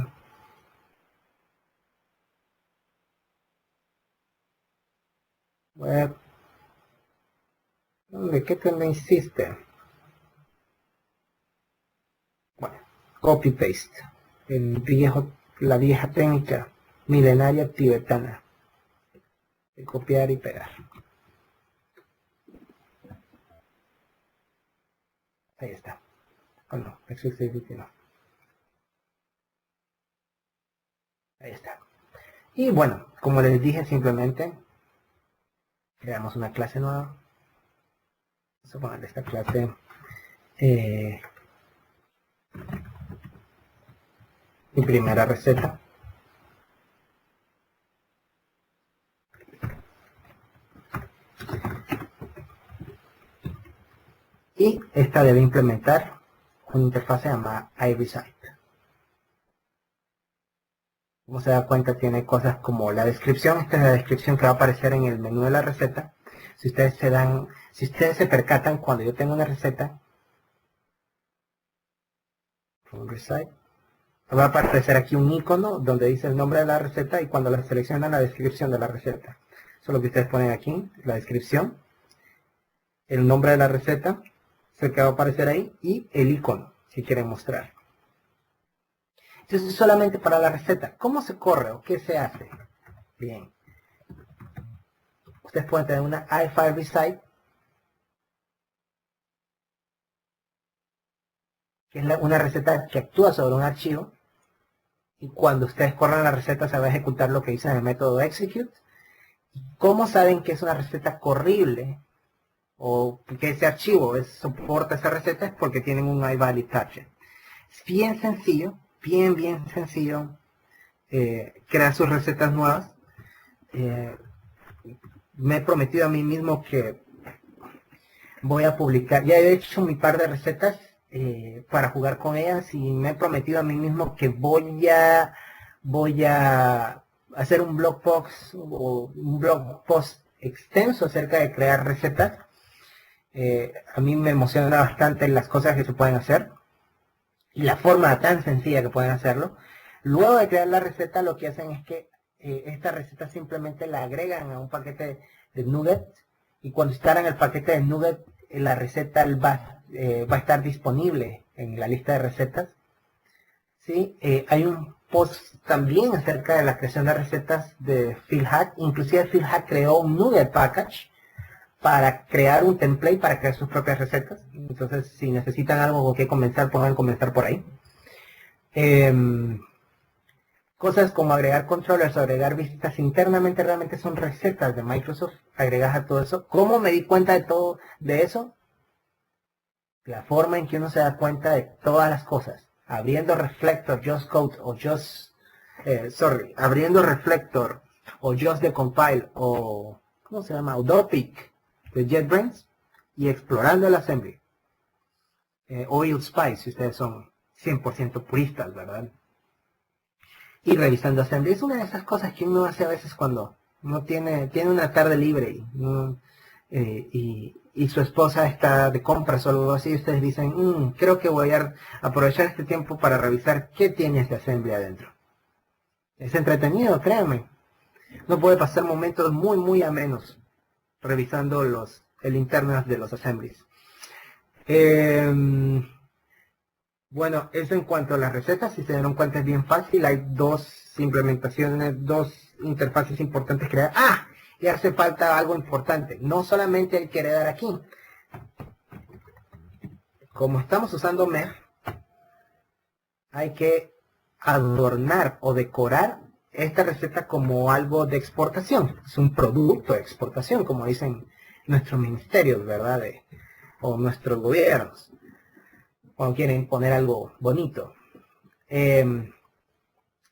Web. ¿De qué te me insiste? Bueno, copy paste. La vieja técnica milenaria tibetana de copiar y pegar. Ahí está. Oh no, accessibility no. Ahí está. Y bueno, como les dije, simplemente creamos una clase nueva. Vamos a ponerle esta clase mi primera receta. Y esta debe implementar una interfaz llamada iRecite. Como se da cuenta, tiene cosas como la descripción. Esta es la descripción que va a aparecer en el menú de la receta. Si ustedes se percatan, cuando yo tengo una receta, iRecite, va a aparecer aquí un icono donde dice el nombre de la receta, y cuando la seleccionan, la descripción de la receta. Eso es lo que ustedes ponen aquí, la descripción, el nombre de la receta, es el que va a aparecer ahí, y el icono, si quieren mostrar. Entonces, solamente para la receta. ¿Cómo se corre o qué se hace? Bien. Ustedes pueden tener una i5 recite, que es una receta que actúa sobre un archivo, y cuando ustedes corran la receta se va a ejecutar lo que dice en el método execute. ¿Cómo saben que es una receta corrible o que ese archivo soporta esa receta? Es porque tienen un iValid target. Es bien sencillo, bien sencillo crear sus recetas nuevas. Me he prometido a mí mismo que voy a publicar, ya he hecho mi par de recetas para jugar con ellas, y me he prometido a mí mismo que voy a hacer un blog post extenso acerca de crear recetas. A mí me emociona bastante las cosas que se pueden hacer y la forma tan sencilla que pueden hacerlo. Luego de crear la receta, lo que hacen es que esta receta simplemente la agregan a un paquete de NuGet, y cuando instalan el paquete de NuGet, la receta va a estar disponible en la lista de recetas. ¿Sí? Hay un post también acerca de la creación de recetas de PhilHack. Inclusive PhilHack creó un NuGet package para crear un template para crear sus propias recetas. Entonces, si necesitan algo con que comenzar, pueden comenzar por ahí. Cosas como agregar controllers o agregar visitas internamente realmente son recetas de Microsoft agregadas a todo eso. ¿Cómo me di cuenta de todo de eso? La forma en que uno se da cuenta de todas las cosas. Abriendo Reflector, Just Code o abriendo Reflector o Just the Compile o ¿cómo se llama? O Dopic de JetBrains, y explorando el assembly. O ILSPICE, si ustedes son 100% puristas, ¿verdad? Y revisando assembly. Es una de esas cosas que uno hace a veces cuando uno tiene una tarde libre y su esposa está de compras o algo así, y ustedes dicen, creo que voy a aprovechar este tiempo para revisar qué tiene ese assembly adentro. Es entretenido, créanme. Uno puede pasar momentos muy amenos revisando el interno de los assemblies. Bueno, eso en cuanto a las recetas. Si se dieron cuenta, es bien fácil. Hay dos implementaciones, dos interfaces importantes creadas. Y hace falta algo importante. No solamente hay que heredar aquí. Como estamos usando MEF, hay que adornar o decorar esta receta como algo de exportación. Es un producto de exportación, como dicen nuestros ministerios, ¿verdad? O nuestros gobiernos, cuando quieren poner algo bonito.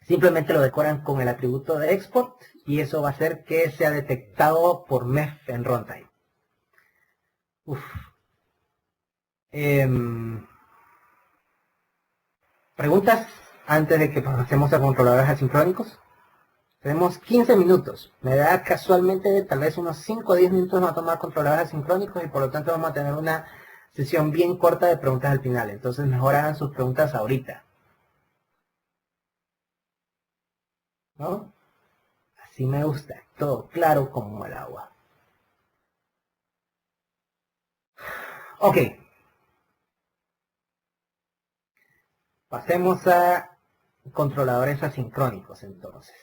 Simplemente lo decoran con el atributo de export, y eso va a hacer que sea detectado por MEF en runtime. ¿Preguntas antes de que pasemos a controladores asincrónicos? Tenemos 15 minutos. Me da casualmente tal vez unos 5 o 10 minutos a tomar controladores asincrónicos, y por lo tanto vamos a tener una sesión bien corta de preguntas al final. Entonces mejor hagan sus preguntas ahorita, ¿no? Así me gusta, todo claro como el agua. Ok. Pasemos a controladores asincrónicos entonces.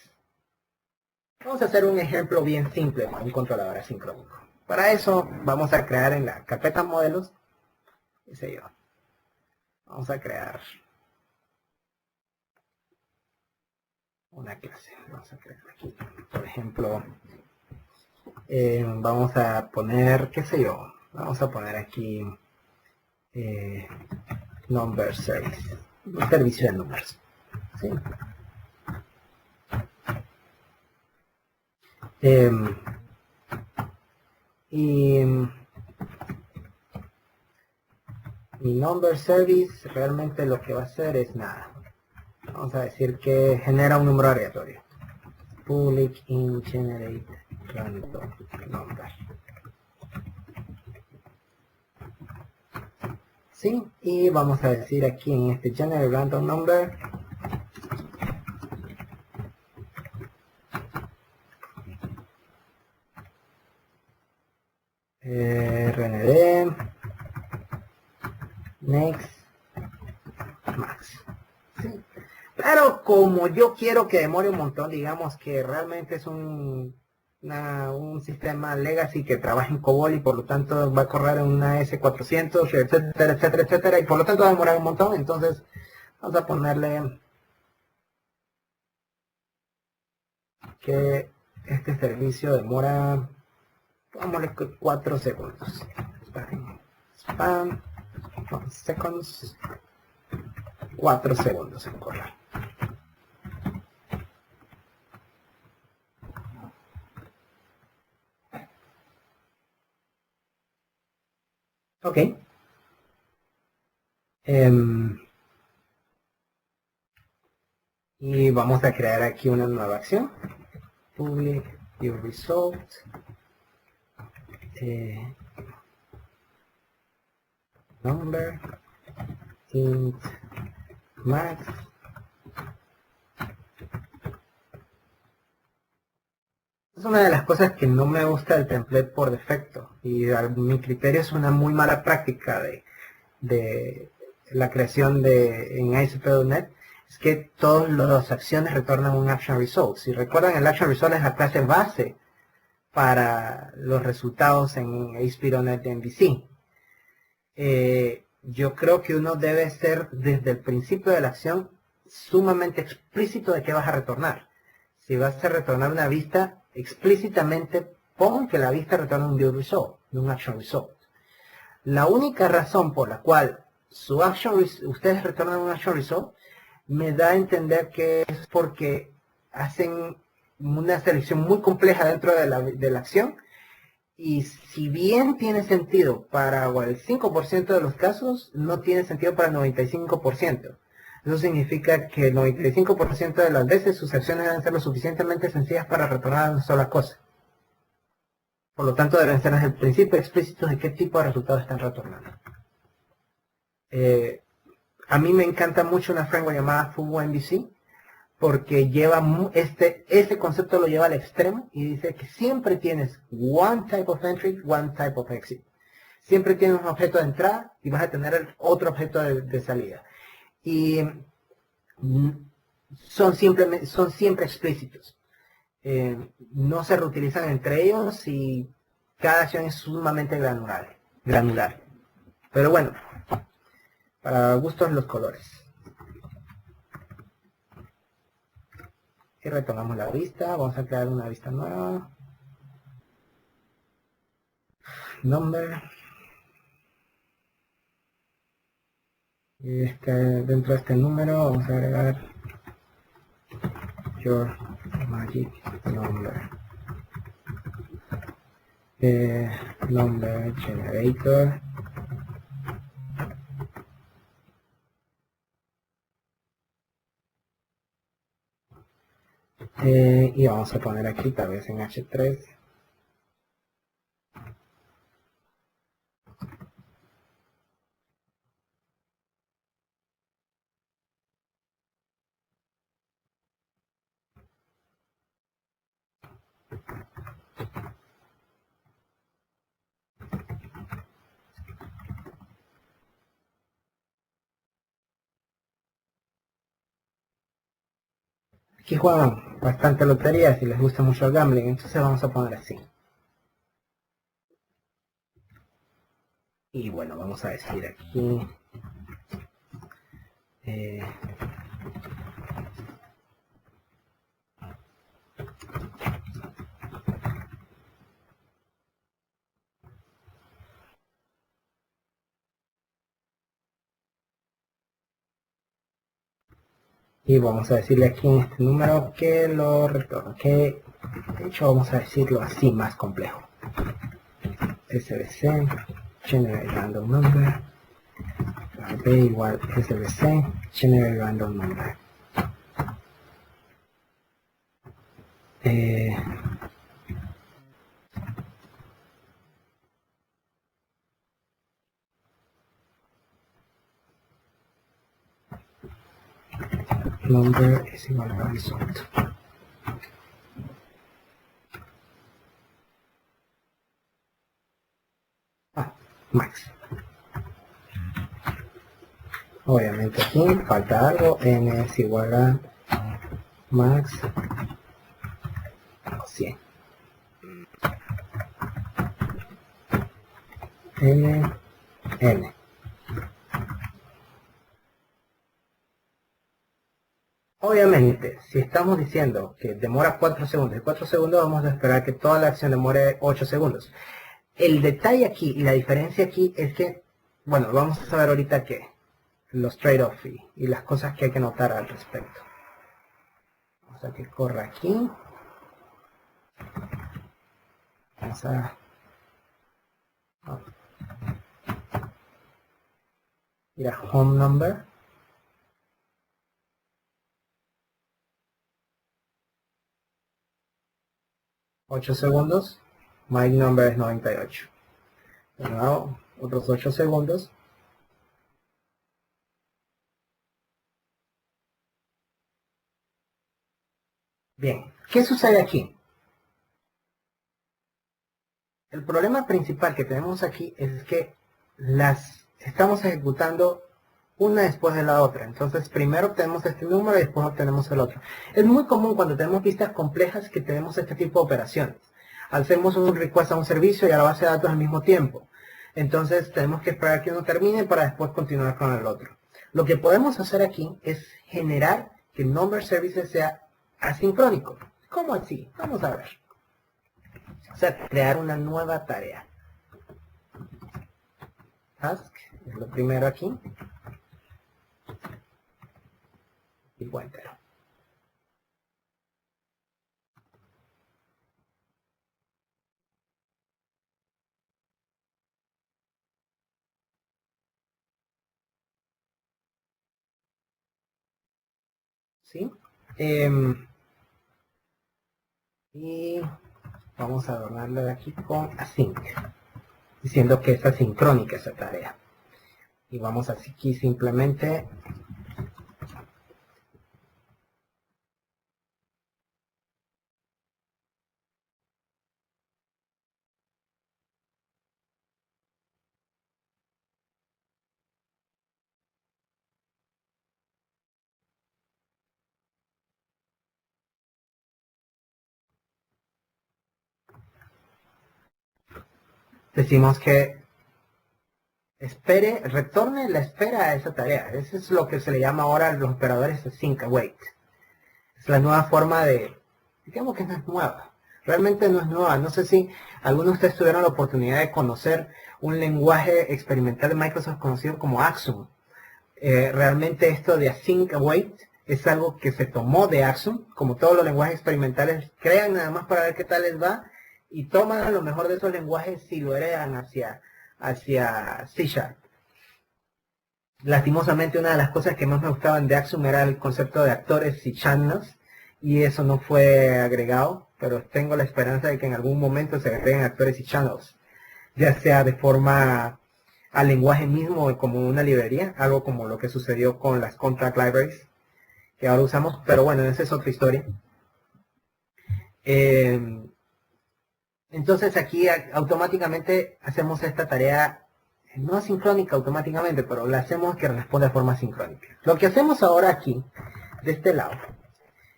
Vamos a hacer un ejemplo bien simple para un controlador asincrónico. Para eso vamos a crear en la carpeta modelos, qué sé yo, vamos a crear una clase. Vamos a crear aquí, por ejemplo, vamos a poner, qué sé yo, vamos a poner aquí number service, un servicio de números, ¿sí? Y mi number service realmente lo que va a hacer es nada. Vamos a decir que genera un número aleatorio. Public int generate random number. ¿Sí? Y vamos a decir aquí en este generate random number next, max. ¿Sí? Pero como yo quiero que demore un montón, digamos que realmente es un sistema legacy que trabaja en COBOL y por lo tanto va a correr en una S400, etcétera, etcétera, etcétera, y por lo tanto va a demorar un montón. Entonces vamos a ponerle que este servicio demora, pongámosle 4 segundos. Spam, seconds, 4 segundos en correr. Ok. Y vamos a crear aquí una nueva acción. Public view result. Number. Int max. Es una de las cosas que no me gusta del template por defecto. Y a mi criterio es una muy mala práctica de la creación en ASP.NET. Es que todas las acciones retornan un action result. Si recuerdan, el action result es la clase base para los resultados en ASP.NET MVC. Yo creo que uno debe ser desde el principio de la acción sumamente explícito de qué vas a retornar. Si vas a retornar una vista, explícitamente pon que la vista retorna un view result, no un action result. La única razón por la cual ustedes retornan un action result me da a entender que es porque hacen una selección muy compleja dentro de la acción, y si bien tiene sentido para el 5% de los casos, no tiene sentido para el 95%. Eso significa que el 95% de las veces sus acciones deben ser lo suficientemente sencillas para retornar una sola cosa. Por lo tanto, deben ser desde el principio explícitos de qué tipo de resultados están retornando. A mí me encanta mucho una framework llamada Fugu MVC, porque lleva ese concepto lo lleva al extremo y dice que siempre tienes one type of entry, one type of exit. Siempre tienes un objeto de entrada y vas a tener otro objeto de salida. Y son siempre explícitos. No se reutilizan entre ellos y cada acción es sumamente granular. Pero bueno, para gustos los colores. Y retomamos la vista, vamos a crear una vista nueva. Number. Y dentro de este número vamos a agregar your magic number. Number generator. Y vamos a poner aquí tal vez en H3. Aquí juegan bastante lotería si les gusta mucho el gambling, entonces vamos a poner así. Y bueno, vamos a decir aquí y vamos a decirle aquí en este número que lo retorna, que de hecho vamos a decirlo así más complejo. SBC generate random number, B igual SBC generate random number. Number is igual a result. Max. Obviamente aquí falta algo, n es igual a max 100. N. Obviamente, si estamos diciendo que demora 4 segundos y 4 segundos, vamos a esperar que toda la acción demore 8 segundos. El detalle aquí y la diferencia aquí es que, bueno, vamos a saber ahorita que los trade-off y las cosas que hay que notar al respecto. Vamos a que corra aquí. Vamos a ir a home number. $8 segundos. My number es 98. De nuevo, otros 8 segundos. Bien, ¿qué sucede aquí? El problema principal que tenemos aquí es que las estamos ejecutando una después de la otra. Entonces, primero obtenemos este número y después obtenemos el otro. Es muy común cuando tenemos vistas complejas que tenemos este tipo de operaciones. Hacemos un request a un servicio y a la base de datos al mismo tiempo. Entonces, tenemos que esperar que uno termine para después continuar con el otro. Lo que podemos hacer aquí es generar que el number services sea asincrónico. ¿Cómo así? Vamos a ver. O sea, crear una nueva tarea. Task es lo primero aquí. Tipo entero. ¿Sí? Y vamos a adornarlo de aquí con async, diciendo que es asincrónica esa tarea. Y vamos aquí simplemente decimos que retorne la espera a esa tarea. Eso es lo que se le llama ahora a los operadores async await. Es la nueva forma de, digamos que no es nueva. Realmente no es nueva. No sé si algunos de ustedes tuvieron la oportunidad de conocer un lenguaje experimental de Microsoft conocido como Axum. Realmente esto de async await es algo que se tomó de Axum. Como todos los lenguajes experimentales, crean nada más para ver qué tal les va y toman lo mejor de esos lenguajes y lo heredan hacia C#. Lastimosamente, una de las cosas que más me gustaban de Axum era el concepto de actores y channels, y eso no fue agregado, pero tengo la esperanza de que en algún momento se agreguen actores y channels, ya sea de forma al lenguaje mismo como una librería, algo como lo que sucedió con las contract libraries que ahora usamos, pero bueno, esa es otra historia. Entonces aquí automáticamente hacemos esta tarea no sincrónica automáticamente, pero la hacemos que responda de forma sincrónica. Lo que hacemos ahora aquí, de este lado,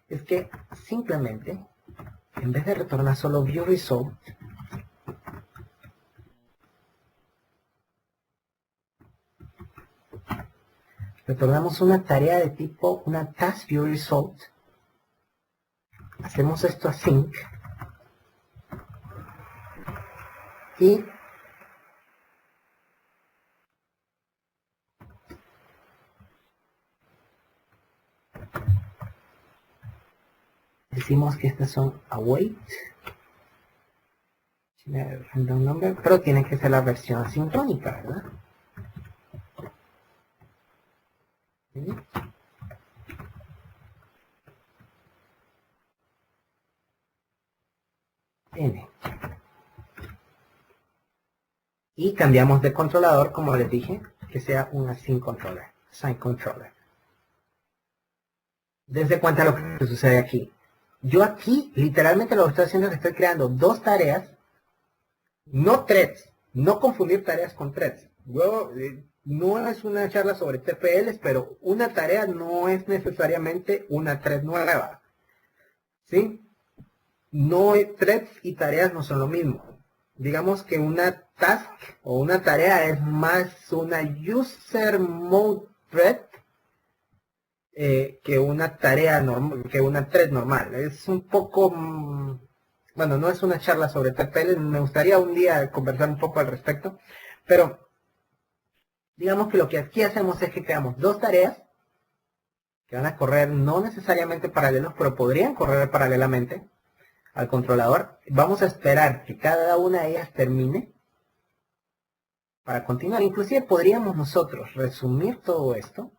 es que simplemente, en vez de retornar solo viewResult, retornamos una tarea de tipo, una task viewResult. Hacemos esto async. Y decimos que estas son await, random number, pero tiene que ser la versión asincrónica, ¿verdad? ¿Sí? N. Y cambiamos de controlador, como les dije, que sea un async controller, assign controller. Dense cuenta lo que sucede aquí. Yo aquí, literalmente lo que estoy haciendo es que estoy creando dos tareas, no threads, no confundir tareas con threads. Luego, no es una charla sobre TPLs, pero una tarea no es necesariamente una thread nueva. ¿Sí? No, threads y tareas no son lo mismo. Digamos que una task o una tarea es más una user mode thread que una tarea normal, que una thread normal. Es un poco, bueno, no es una charla sobre TPL, me gustaría un día conversar un poco al respecto, pero digamos que lo que aquí hacemos es que creamos dos tareas que van a correr no necesariamente paralelos, pero podrían correr paralelamente al controlador. Vamos a esperar que cada una de ellas termine para continuar. Inclusive podríamos nosotros resumir todo esto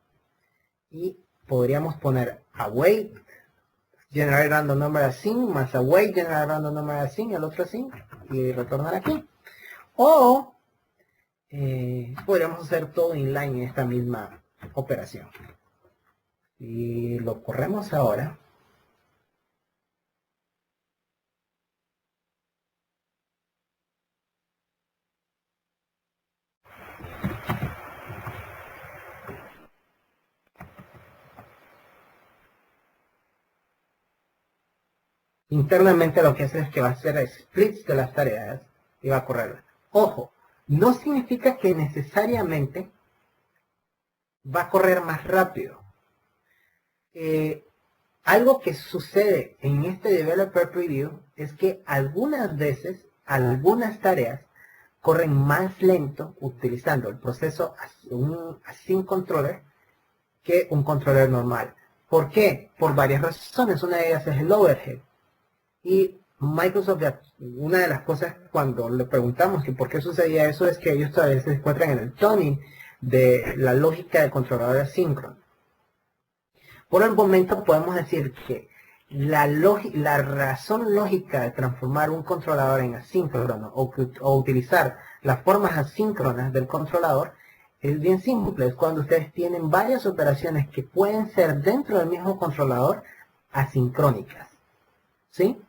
y podríamos poner await generate random number async más await generate random number async, el otro async, y retornar aquí. O podríamos hacer todo inline en esta misma operación. Y lo corremos ahora. Internamente lo que hace es que va a hacer splits de las tareas y va a correr. Ojo, no significa que necesariamente va a correr más rápido. Algo que sucede en este Developer Preview es que algunas veces, algunas tareas corren más lento utilizando el proceso un async controller que un controller normal. ¿Por qué? Por varias razones. Una de ellas es el overhead. Y Microsoft, una de las cosas cuando le preguntamos que por qué sucedía eso es que ellos todavía se encuentran en el tuning de la lógica del controlador asíncrono. Por el momento podemos decir que la razón lógica de transformar un controlador en asíncrono o utilizar las formas asíncronas del controlador es bien simple. Es cuando ustedes tienen varias operaciones que pueden ser dentro del mismo controlador asincrónicas. ¿Sí?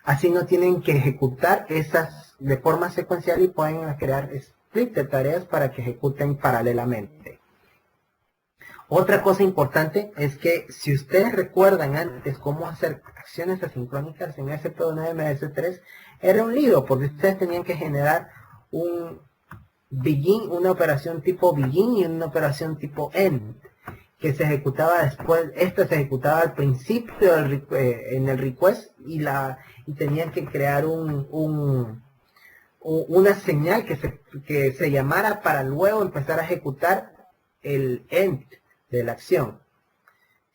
Así no tienen que ejecutar esas de forma secuencial y pueden crear split de tareas para que ejecuten paralelamente. Otra cosa importante es que si ustedes recuerdan antes cómo hacer acciones asincrónicas en SP1 MS3, era un lío porque ustedes tenían que generar un begin, una operación tipo begin y una operación tipo end, que se ejecutaba después. Esta se ejecutaba al principio en el request y tenían que crear una señal que se llamara para luego empezar a ejecutar el end de la acción.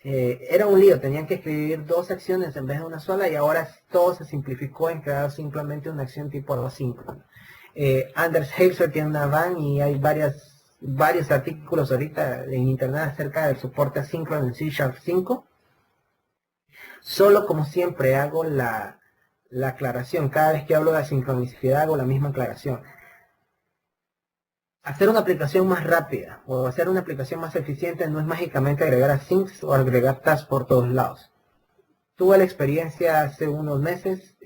Era un lío, tenían que escribir dos acciones en vez de una sola y ahora todo se simplificó en crear simplemente una acción tipo asíncrona. Anders Heiser tiene una van y hay varios artículos ahorita en internet acerca del soporte asíncrono en C# 5. Solo como siempre hago la aclaración, cada vez que hablo de asincronicidad hago la misma aclaración. Hacer una aplicación más rápida o hacer una aplicación más eficiente no es mágicamente agregar asyncs o agregar tasks por todos lados. Tuve la experiencia hace unos meses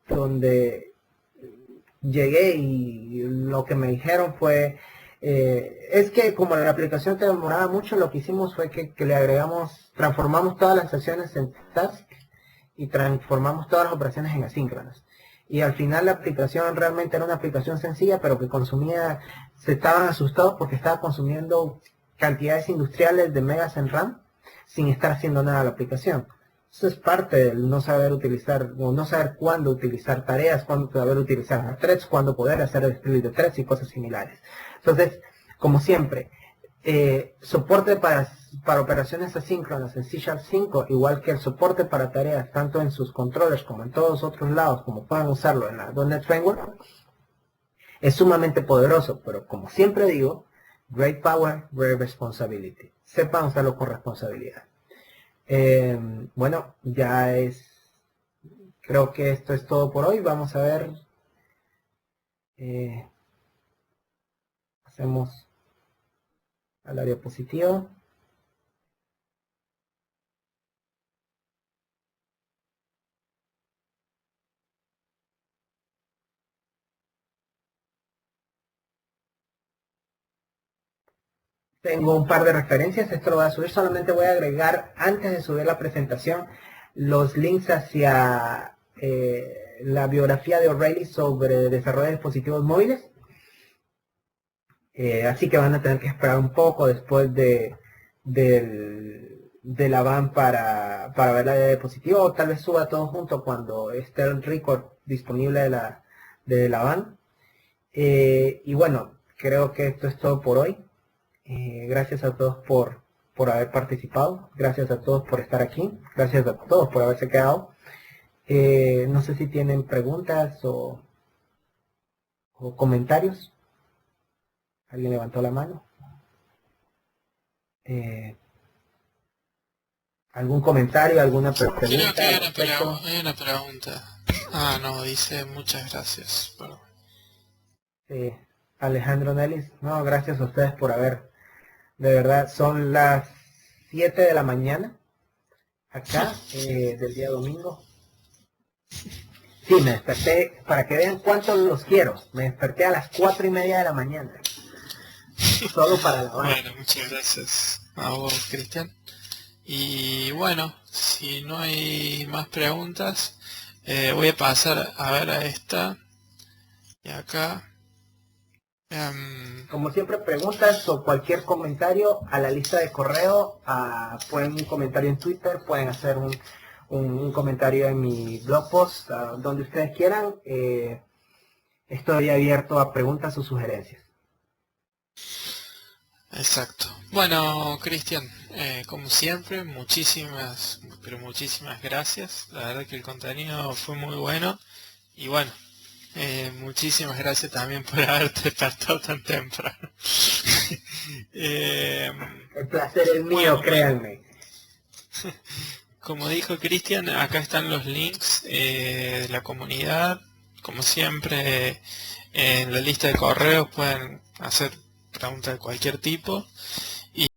donde llegué y lo que me dijeron fue, es que como la aplicación te demoraba mucho, lo que hicimos fue que le agregamos, transformamos todas las acciones en tasks y transformamos todas las operaciones en asíncronas. Y al final la aplicación realmente era una aplicación sencilla, pero que consumía, se estaban asustados porque estaba consumiendo cantidades industriales de megas en RAM sin estar haciendo nada a la aplicación. Eso es parte del no saber utilizar, o no saber cuándo utilizar tareas, cuándo saber utilizar threads, cuándo poder hacer el split de threads y cosas similares. Entonces, como siempre, soporte para operaciones asíncronas en C# 5, igual que el soporte para tareas, tanto en sus controllers como en todos otros lados, como puedan usarlo en la .NET Framework, es sumamente poderoso, pero como siempre digo, great power, great responsibility. Sepan usarlo con responsabilidad. Bueno, creo que esto es todo por hoy. Vamos a ver, hacemos a la diapositiva. Tengo un par de referencias, esto lo voy a subir, solamente voy a agregar antes de subir la presentación los links hacia la biografía de O'Reilly sobre desarrollo de dispositivos móviles. Así que van a tener que esperar un poco después de la van para ver la de dispositivo, o tal vez suba todo junto cuando esté el record disponible de la van. Y bueno, creo que esto es todo por hoy. Gracias a todos por haber participado, gracias a todos por estar aquí, gracias a todos por haberse quedado. No sé si tienen preguntas o comentarios. ¿Alguien levantó la mano? ¿Algún comentario, alguna pregunta? Creo que hay una pregunta. Ah, no, dice muchas gracias. Perdón. Alejandro Nelis, no, gracias a ustedes por haber, de verdad, son las 7 de la mañana, acá, del día domingo. Sí, me desperté, para que vean cuánto los quiero, me desperté a las 4:30 de la mañana. Solo para la banda. Bueno, muchas gracias a vos, Cristian. Y bueno, si no hay más preguntas, voy a pasar a ver a esta. Y acá. Como siempre, preguntas o cualquier comentario a la lista de correo. Pueden un comentario en Twitter, pueden hacer un comentario en mi blog post, donde ustedes quieran. Estoy abierto a preguntas o sugerencias. Exacto. Bueno, Cristian, como siempre, pero muchísimas gracias. La verdad que el contenido fue muy bueno. Y bueno, muchísimas gracias también por haberte despertado tan temprano. El placer es mío, créanme. Como dijo Cristian, acá están los links de la comunidad. Como siempre, en la lista de correos pueden hacer preguntas de cualquier tipo.